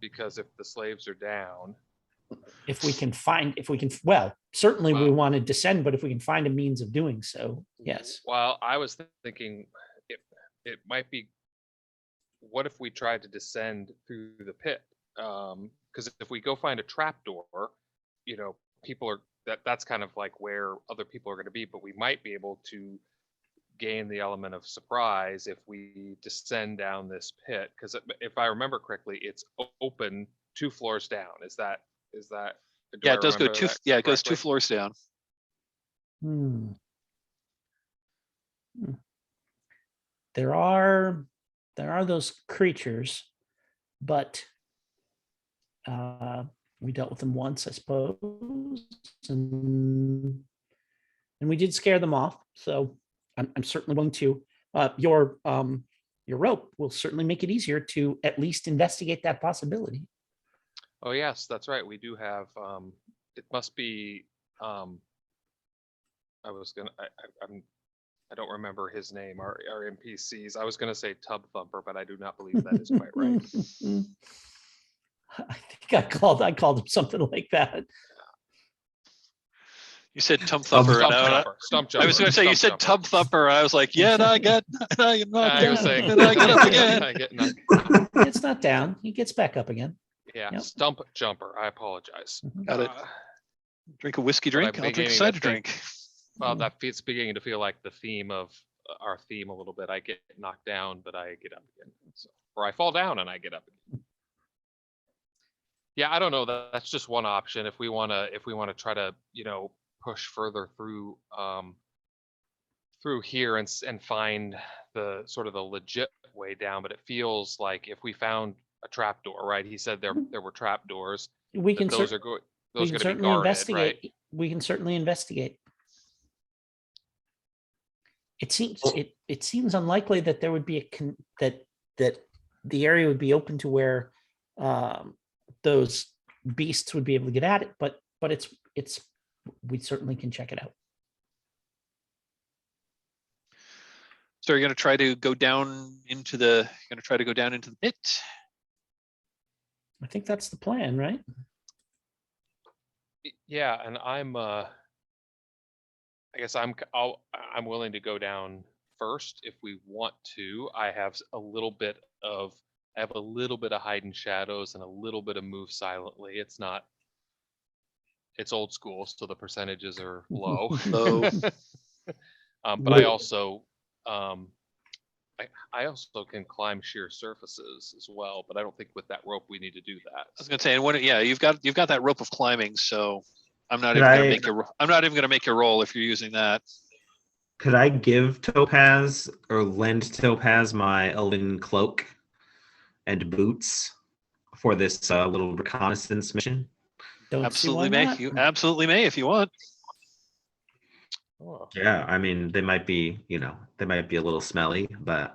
Because if the slaves are down, If we can, well, certainly we Wow. want to descend, but if we can find a means of doing so, yes. well, I was thinking it might be. What if we tried to descend through the pit? Because if we go find a trapdoor, people are that's kind of like where other people are going to be. But we might be able to gain the element of surprise if we descend down this pit. Because if I remember correctly, it's open 2 floors down. Is that? Do Yeah, I it does go remember two. that Yeah, it goes correctly? 2 floors down. There are those creatures, but we dealt with them once, I suppose, and we did scare them off. So I'm certainly willing to. Your rope will certainly make it easier to at least investigate that possibility. Oh yes, that's right. We do have. It must be. I was gonna. I don't remember his name. Our NPCs. I was gonna say Tub Thumper, but I do not believe that is quite right. I think I called him something like that. You said Tub Thumper. Stump and I- jumper. Stump jumper. I was going to say you stump said jumper. Tub Thumper. And I was like, yeah, and I got, and I get knocked I was down, saying. and I get up again. I get knocked- It's not down. He gets back up again. Yeah, Yep. stump jumper. I apologize. Got it. Drink a whiskey But I'm drink. I'll drink a beginning to cider think- drink. Well, it's beginning to feel like the theme of our theme a little bit. I get knocked down, but I get up again. So, or I fall down and I get up again. Yeah, I don't know. That's just one option. If we wanna try to push further through here and find the sort of the legit way down, but it feels like if we found a trap door, right? He said there were trap doors. We can Those cer- are going. we Those can are going to be certainly guarded, investigate. right? We can certainly investigate. It seems it seems unlikely that there would be that the area would be open to where those beasts would be able to get at it, but it's we certainly can check it out. So you're going to try to go down into the. You're going to try to go down into the pit. I think that's the plan, right? Yeah, and I guess I'm willing to go down first if we want to. I have a little bit of hide in shadows and a little bit of move silently. It's old school, so the percentages are low. Low. But I also I also can climb sheer surfaces as well, but I don't think with that rope we need to do that. I was going to say, and what? Yeah, you've got that rope of climbing. So I'm not Could even going to I- make you. I'm not even going to make you roll if you're using that. Could I give Topaz or lend Topaz my elven cloak and boots for this little reconnaissance mission? Don't Absolutely see may. why not. You absolutely may if you want. Oh. Yeah, I mean they might be, they might be a little smelly, but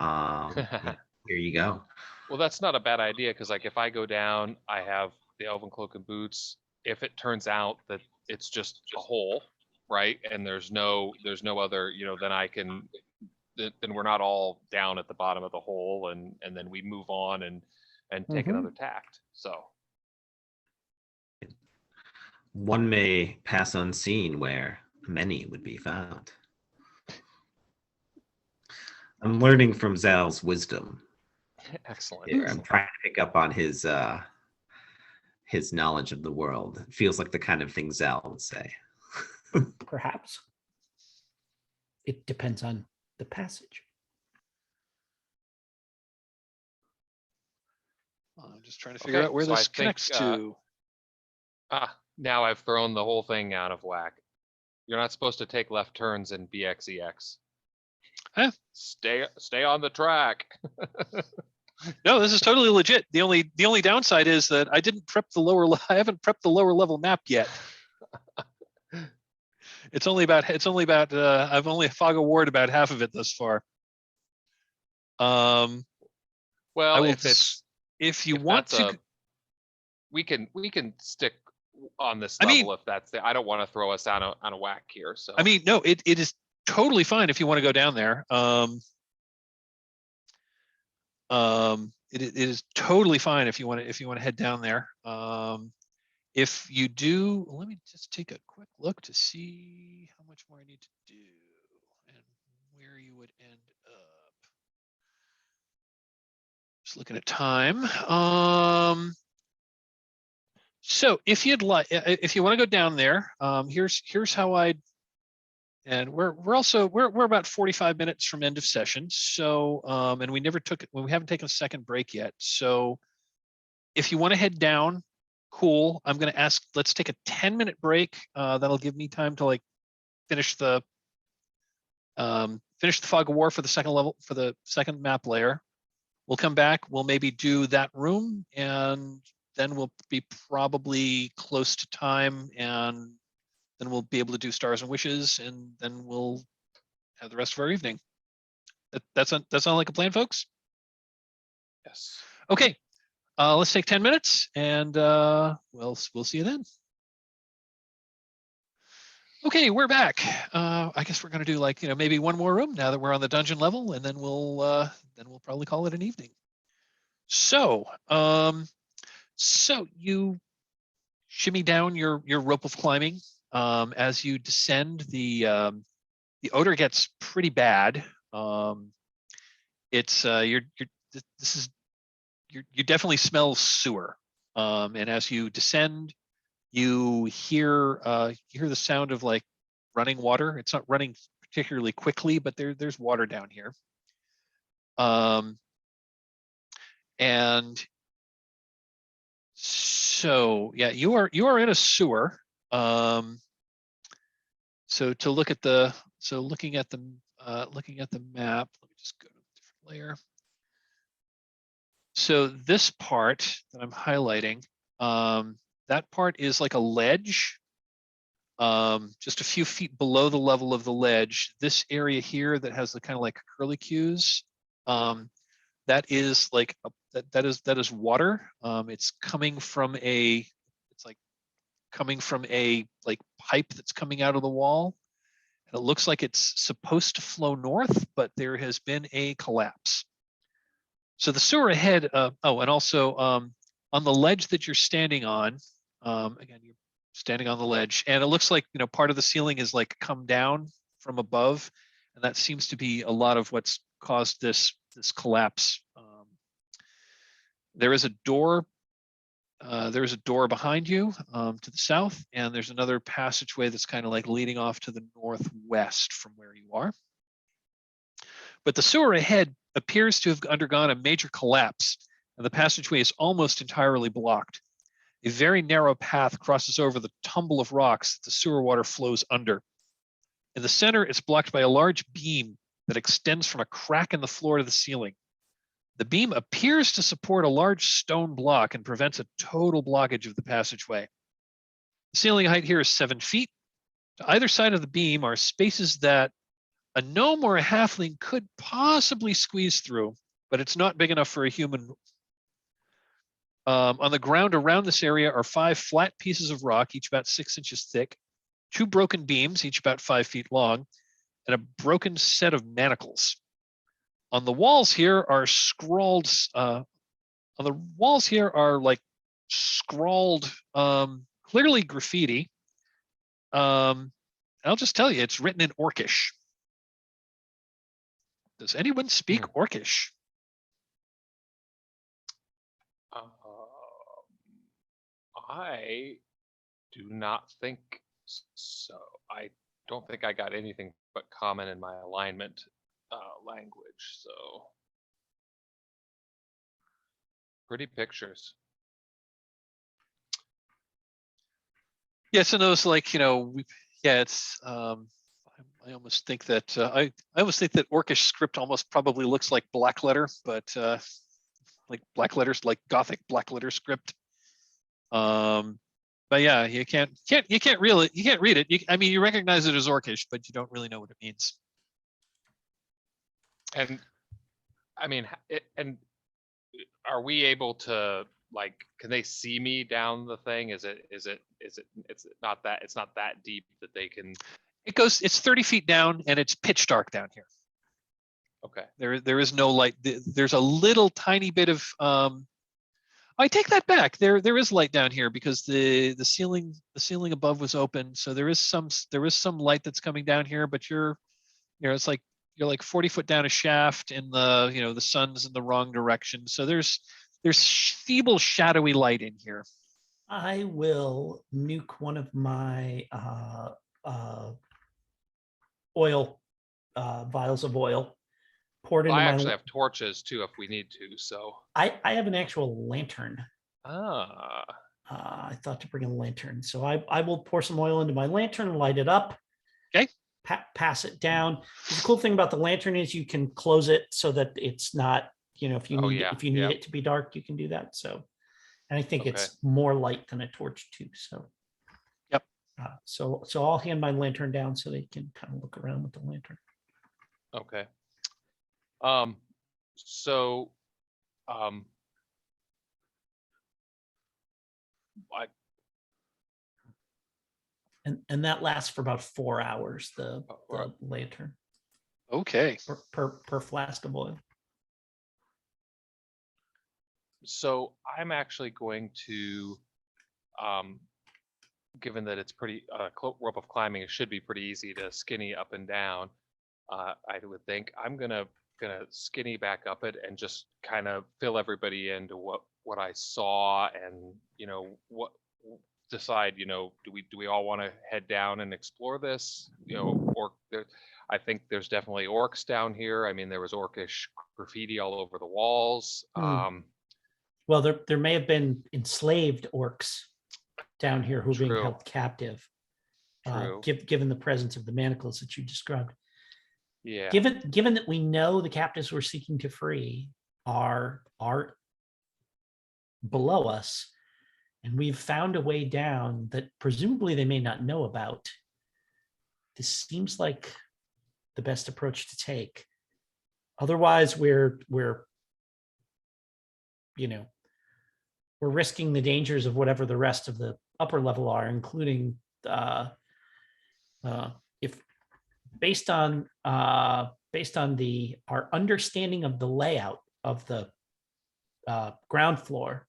here you go. Well, that's not a bad idea because, like, if I go down, I have the elven cloak and boots. If it turns out that it's just a hole, right, and there's no other, then I can, then we're not all down at the bottom of the hole, and then we move on and take Mhm. another tact. So One may pass unseen where many would be found. I'm learning from Zal's wisdom excellent. here. I'm trying to pick up on his knowledge of the world. It feels like the kind of thing Zal would say. Perhaps. It depends on the passage. I'm just trying to figure Okay, out where so I this think, connects to. Now I've thrown the whole thing out of whack. You're not supposed to take left turns in BXEX. Huh? Stay on the track. No, this is totally legit. The only downside is that I didn't prep the lower. I haven't prepped the lower level map yet. It's only about. I've only fog of ward about half of it thus far. I Well, will. if You want to, we can stick on this I mean- level if that's the. I don't want to throw us on a whack here. So I mean, no, it is totally fine if you want to go down there. It is totally fine if you want to head down there. If you do, let me just take a quick look to see how much more I need to do and where you would end up. Just looking at time. So if you'd like, if you want to go down there, here's how I'd. And we're about 45 minutes from end of session. So and we haven't taken a second break yet. So if you want to head down, cool. I'm going to ask. Let's take a 10-minute break. That'll give me time to like finish the fog of war for the second level, for the second map layer. We'll come back. We'll maybe do that room, and then we'll be probably close to time, and then we'll be able to do Stars and Wishes, and then we'll have the rest of our evening. That sound like a plan, folks? yes. Okay, let's take 10 minutes, and we'll see you then. Okay, we're back. I guess we're gonna do like maybe one more room now that we're on the dungeon level, and then we'll probably call it an evening. So so you shimmy down your rope of climbing. As you descend, the odor gets pretty bad. It's you definitely smell sewer. And as you descend, you hear the sound of like running water. It's not running particularly quickly, but there's water down here. And so yeah, you are in a sewer. So to look at the looking at the map, let me just go to a different layer. So this part that I'm highlighting, that part is like a ledge, just a few feet below the level of the ledge. This area here that has the kind of like curlicues, that is like that is water. It's coming from a like pipe that's coming out of the wall. And it looks like it's supposed to flow north, but there has been a collapse. So the sewer ahead, and also on the ledge that you're standing on, again, you're standing on the ledge, and it looks like part of the ceiling is like come down from above, and that seems to be a lot of what's caused this collapse. There is a door. There is a door behind you to the south, and there's another passageway that's kind of like leading off to the northwest from where you are. But the sewer ahead appears to have undergone a major collapse, and the passageway is almost entirely blocked. A very narrow path crosses over the tumble of rocks that the sewer water flows under. In the center, it's blocked by a large beam that extends from a crack in the floor to the ceiling. The beam appears to support a large stone block and prevents a total blockage of the passageway. The ceiling height here is 7 feet. To either side of the beam are spaces that a gnome or a halfling could possibly squeeze through, but it's not big enough for a human. On the ground around this area are 5 flat pieces of rock, each about 6 inches thick, 2 broken beams, each about 5 feet long, and a broken set of manacles. On the walls here are scrawled. On the walls here are like scrawled, clearly graffiti. I'll just tell you, it's written in Orcish. Does anyone speak Orcish? I do not think so. I don't think I got anything but common in my alignment language. So pretty pictures. Yes, and those like it's. I almost think that I almost think that Orcish script almost probably looks like black letter, but like black letters, like Gothic black letter script. But yeah, you can't read it. I mean, you recognize it as Orcish, but you don't really know what it means. And I mean, and are we able to, like, can they see me down the thing? It's not that deep that they can. It's 30 feet down and it's pitch dark down here. Okay. There is no light. There's a little tiny bit of I take that back. There is light down here because the ceiling above was open, so there is some light that's coming down here. But you're like 40 foot down a shaft, and the sun's in the wrong direction. So there's feeble shadowy light in here. I will nuke one of my oil vials of oil. Poured into I my. actually have torches too if we need to. So I have an actual lantern. Ah. I thought to bring a lantern, so I will pour some oil into my lantern, light it up. Okay. Pass it down. The cool thing about the lantern is you can close it so that it's not, if you need it to be dark, you can do that. So, and I think it's more light than a torch too. So, yep. So I'll hand my lantern down so they can kind of look around with the lantern. Okay. And that lasts for about 4 hours, the lantern. Okay. Per flask of oil. So I'm actually going to, given that it's pretty rope of climbing, it should be pretty easy to skinny up and down. I would think I'm gonna skinny back up it and just kind of fill everybody into what I saw, and what decide, do we all want to head down and explore this? I think there's definitely orcs down here. I mean, there was orcish graffiti all over the walls. Well, there may have been enslaved orcs down here who are being held captive. Given the presence of the manacles that you described. Yeah. Given that we know the captives we're seeking to free are below us, and we've found a way down that presumably they may not know about, this seems like the best approach to take. Otherwise, we're risking the dangers of whatever the rest of the upper level are, including if based on our understanding of the layout of the ground floor,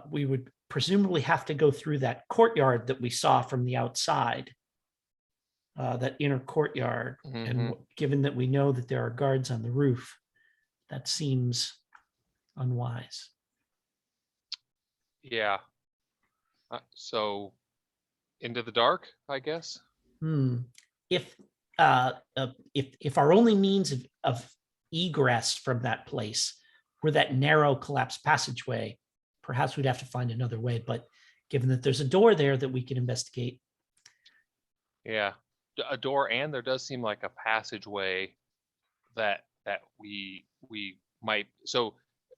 we would presumably have to go through that courtyard that we saw from the outside, that inner courtyard. Mm-hmm. And given that we know that there are guards on the roof, that seems unwise. Yeah. So into the dark, I guess. If our only means of egress from that place were that narrow collapsed passageway, perhaps we'd have to find another way. But given that there's a door there that we can investigate. Yeah, a door, and there does seem like a passageway that we might. So,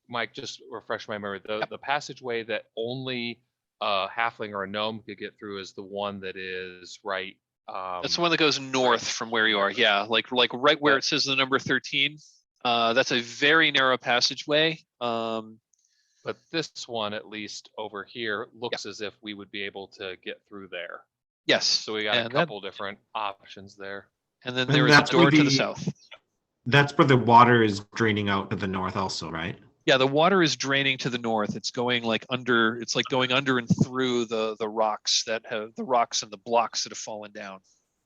Mike, just refresh my memory. The passageway that only a halfling or a gnome could get through is the one that is right. That's the one that goes north from where you are. Yeah, like right where it says the number 13. That's a very narrow passageway. But this one, at least over here, looks as if we would be able to get through there. Yes. So we got a couple different options there. And then there is a door to the south. That's where the water is draining out to the north also, right? Yeah, the water is draining to the north. It's going under. It's like going under and through the rocks and the blocks that have fallen down.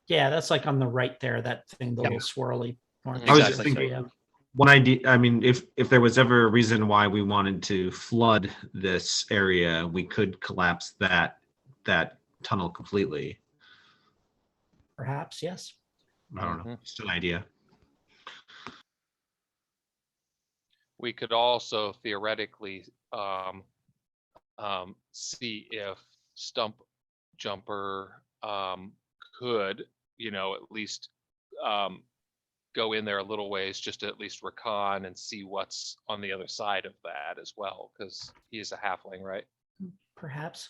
Yeah, that's like on the right there. That thing, the little swirly. Exactly. I was just thinking, one idea. I mean, if there was ever a reason why we wanted to flood this area, we could collapse that tunnel completely. Perhaps, yes. I don't know. Just an idea. We could also theoretically see if Stump Jumper could, at least go in there a little ways just to at least recon and see what's on the other side of that as well, because he's a halfling, right? Perhaps.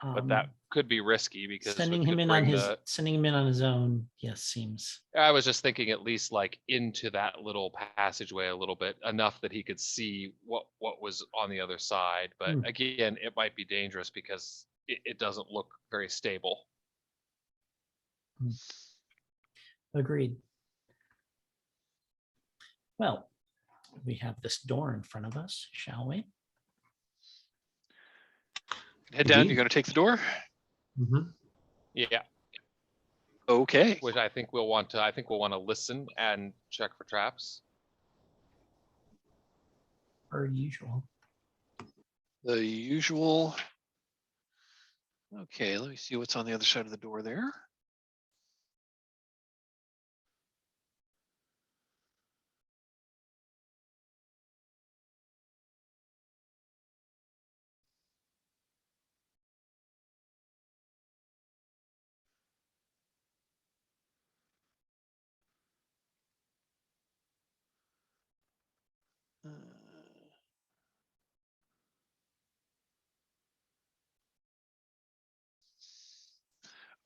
But that could be risky because Sending we him could in bring on his the. sending him in on his own. Yes, seems. I was just thinking at least like into that little passageway a little bit, enough that he could see what was on the other side. But again, it might be dangerous because it doesn't look very stable. Agreed. Well, we have this door in front of us, shall we? Head down. Indeed. You're going to take the door. Mhm. Yeah, Okay. which I think we'll want to listen and check for traps. Per usual. The usual. Okay, let me see what's on the other side of the door there.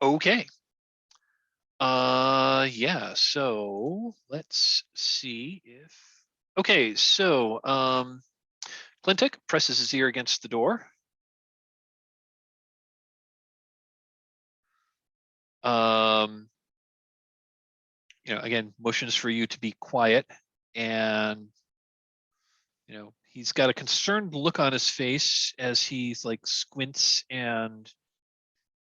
Okay. Yeah, so let's see if, okay, so, Clintic presses his ear against the door. Again, motions for you to be quiet, and, he's got a concerned look on his face as he's like squints and,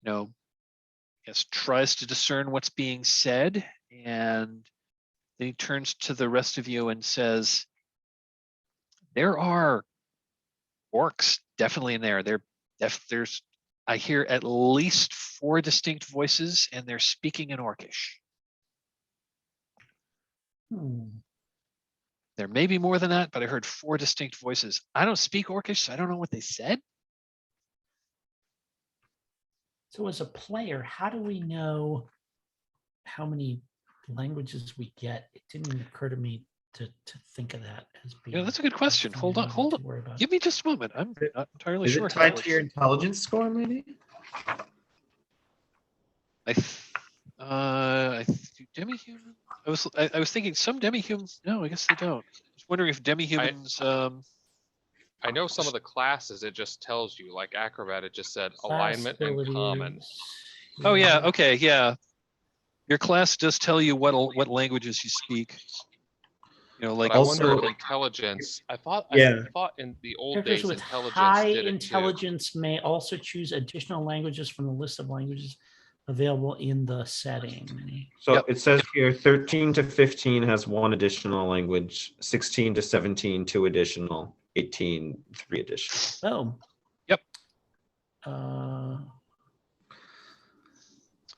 yes, tries to discern what's being said, and then he turns to the rest of you and says, there are orcs definitely in there. There's I hear at least 4 distinct voices, and they're speaking in Orcish. There may be more than that, but I heard 4 distinct voices. I don't speak Orcish, so I don't know what they said. So as a player, how do we know how many languages we get? It didn't even occur to me to think of that as being. That's a good question. Hold on. Give me just a moment. I'm not entirely sure. Is it tied to your intelligence score, maybe? Demi-human. I was thinking some demi-humans. No, I guess they don't. I was wondering if demi-humans. I know some of the classes it just tells you, like acrobat, it just said alignment and common. Oh yeah. Okay. Yeah. Your class does tell you what languages you speak. Like but I wonder Also- if intelligence. I thought in the old Characters days with intelligence high did it intelligence may also choose additional languages from the list of languages available in the setting. So Yep. it says here 13 to 15 has 1 additional language, 16 to 17, 2 additional, 18, 3 additional. Oh. Yep.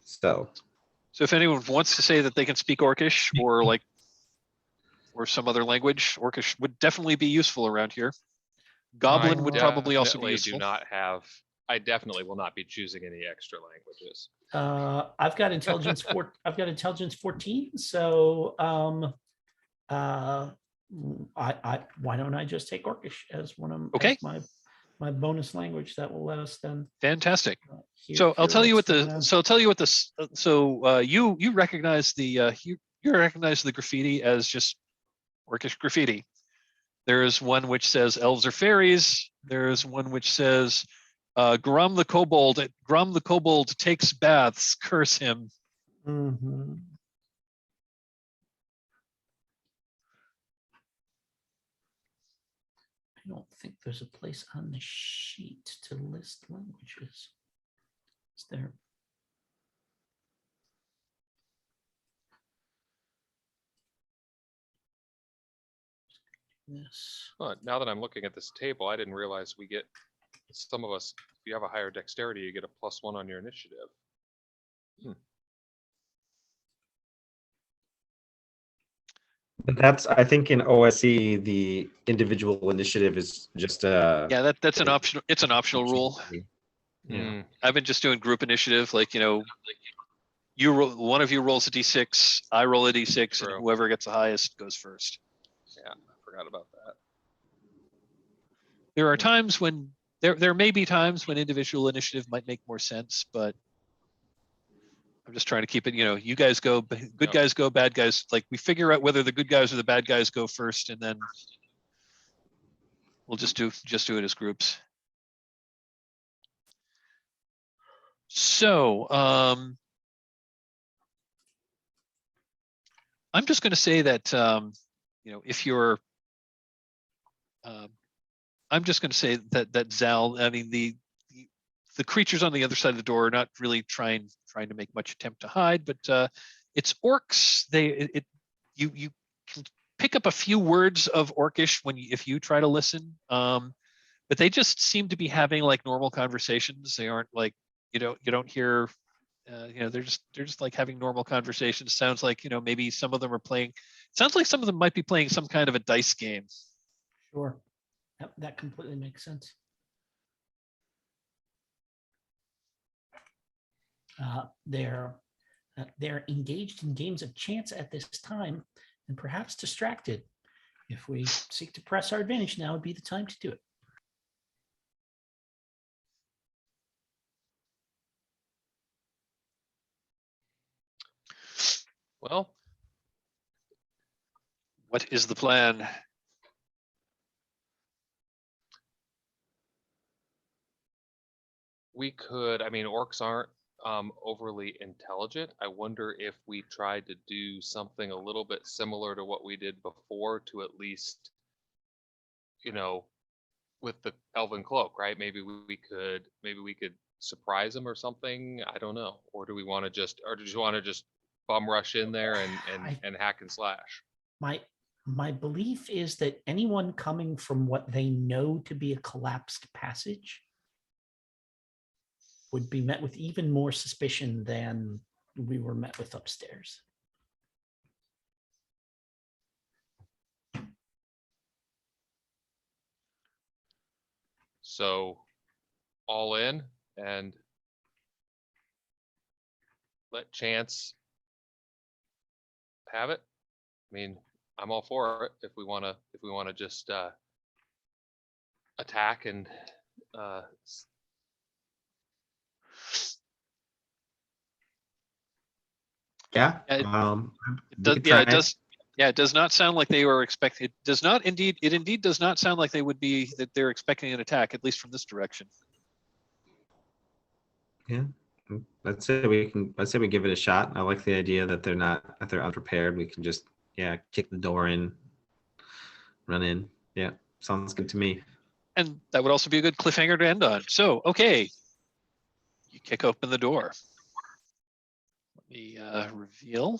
So if anyone wants to say that they can speak Orcish or some other language, Orcish would definitely be useful around here. Goblin would probably also be useful. I definitely will not be choosing any extra languages. I've got intelligence I've got intelligence 14. So why don't I just take Orcish as one of Okay. as my bonus language that will let us then. Fantastic. So I'll tell you what you recognize you recognize the graffiti as just Orcish graffiti. There's one which says elves are fairies. There's one which says Grum the kobold takes baths, curse him. Mm-hmm. I don't think there's a place on the sheet to list languages. Is there? Yes. Now that I'm looking at this table, I didn't realize we get, some of us, if you have a higher dexterity, you get a +1 on your initiative. but that's, I think in OSE, the individual initiative is just Yeah, that's an optional. It's an optional rule. Yeah. I've been just doing group initiative, You roll, one of you rolls a d6, I roll a d6, True. and whoever gets the highest goes first. Yeah, I forgot about that. There are times when there may be times when individual initiative might make more sense, but I'm just trying to keep it, you guys go, good Yep. guys go, bad guys. Like we figure out whether the good guys or the bad guys go first, and then we'll just do it as groups. So, I'm just going to say that, if you're, I'm just going to say that Zal, I mean, the creatures on the other side of the door are not really trying to make much attempt to hide, but it's orcs. You can pick up a few words of Orcish if you try to listen, but they just seem to be having like normal conversations. They aren't like you don't hear. They're just like having normal conversations. Sounds like maybe some of them are playing. Sounds like some of them might be playing some kind of a dice game. Sure. That completely makes sense. They're engaged in games of chance at this time and perhaps distracted. If we seek to press our advantage, now would be the time to do it. Well, what is the plan? We could, I mean, orcs aren't overly intelligent. I wonder if we tried to do something a little bit similar to what we did before to at least, with the elven cloak, right? Maybe we could surprise them or something. I don't know. Or do we want to just bum rush in there and hack and slash? My belief is that anyone coming from what they know to be a collapsed passage would be met with even more suspicion than we were met with upstairs. So all in and let chance have it. I mean, I'm all for it if we want to just attack and Yeah. It we could does, try it. it does not sound like they were expecting. It does not indeed. It indeed does not sound like they're expecting an attack, at least from this direction. Yeah. Let's say we give it a shot. I like the idea that they're unprepared. We can just kick the door in, run in. Yeah, sounds good to me. And that would also be a good cliffhanger to end on. So, okay, you kick open the door. Let me reveal.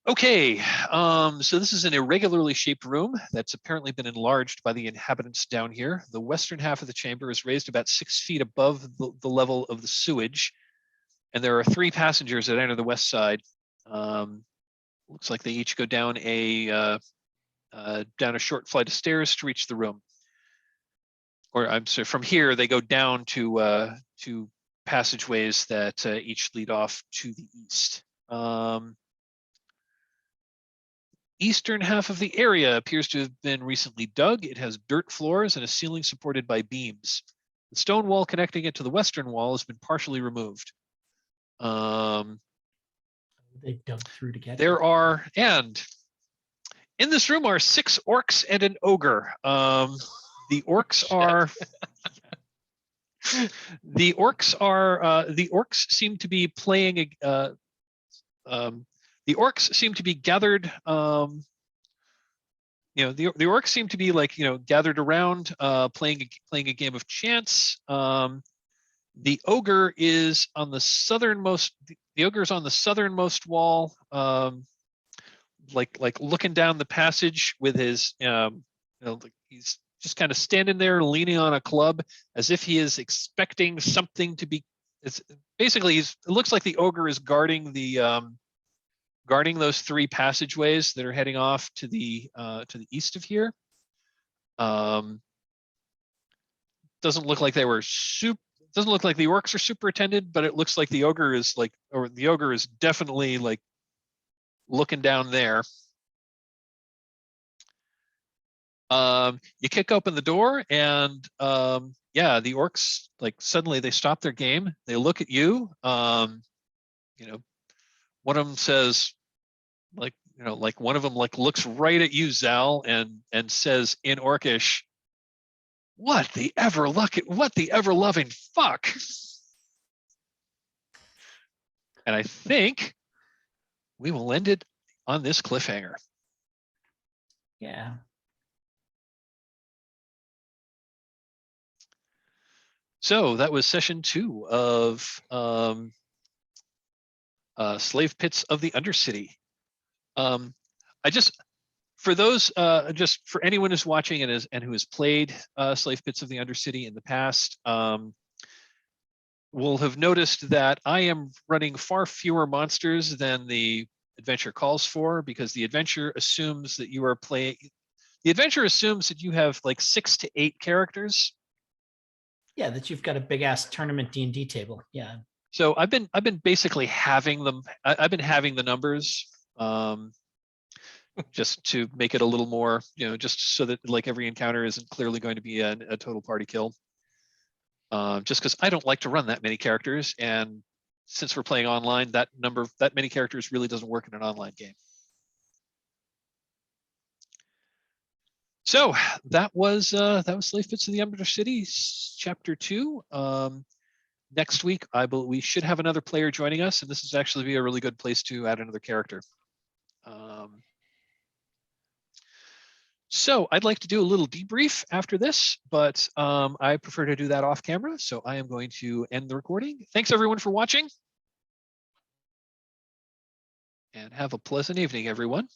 Okay, so this is an irregularly shaped room that's apparently been enlarged by the inhabitants down here. The western half of the chamber is raised about 6 feet above the level of the sewage, and there are 3 passengers that enter the west side. Looks like they each go down a short flight of stairs to reach the room. Or I'm sorry, from here they go down to passageways that each lead off to the east. Eastern half of the area appears to have been recently dug. It has dirt floors and a ceiling supported by beams. The stone wall connecting it to the western wall has been partially removed. They dug through together. There are, and in this room are 6 orcs and an ogre. The orcs are. The orcs seem to be playing. The orcs seem to be gathered. The orcs seem to be like gathered around, playing a game of chance. The ogre is on the southernmost. The ogre is on the southernmost wall, like looking down the passage with his. He's just kind of standing there, leaning on a club, as if he is expecting something to be. It's basically it looks like the ogre is guarding those 3 passageways that are heading off to the east of here. Doesn't look like they were doesn't look like the orcs are super attended, but it looks like the ogre is like, or the ogre is definitely like looking down there. You kick open the door and yeah, the orcs like suddenly they stop their game. They look at you. You know, one of them says like, you know, like one of them like looks right at you, Zal, and says in Orcish, what the ever loving fuck. And I think we will end it on this cliffhanger. Yeah. So that was session 2 of Slave Pits of the Undercity. I just, for those, just for anyone who's watching and who has played Slave Pits of the Undercity in the past, will have noticed that I am running far fewer monsters than the adventure calls for, because the adventure assumes that you are playing. The adventure assumes that you have like 6 to 8 characters. Yeah, that you've got a big ass tournament D&D table. Yeah. So I've been basically having them. I've been having the numbers, just to make it a little more, you know, just so that like every encounter isn't clearly going to be a total party kill. Just because I don't like to run that many characters, and since we're playing online, that many characters really doesn't work in an online game. So that was Slave Pits of the Undercity, Chapter 2. Next week, we should have another player joining us, and this is actually be a really good place to add another character. So I'd like to do a little debrief after this, but I prefer to do that off camera. So I am going to end the recording. Thanks everyone for watching, and have a pleasant evening, everyone.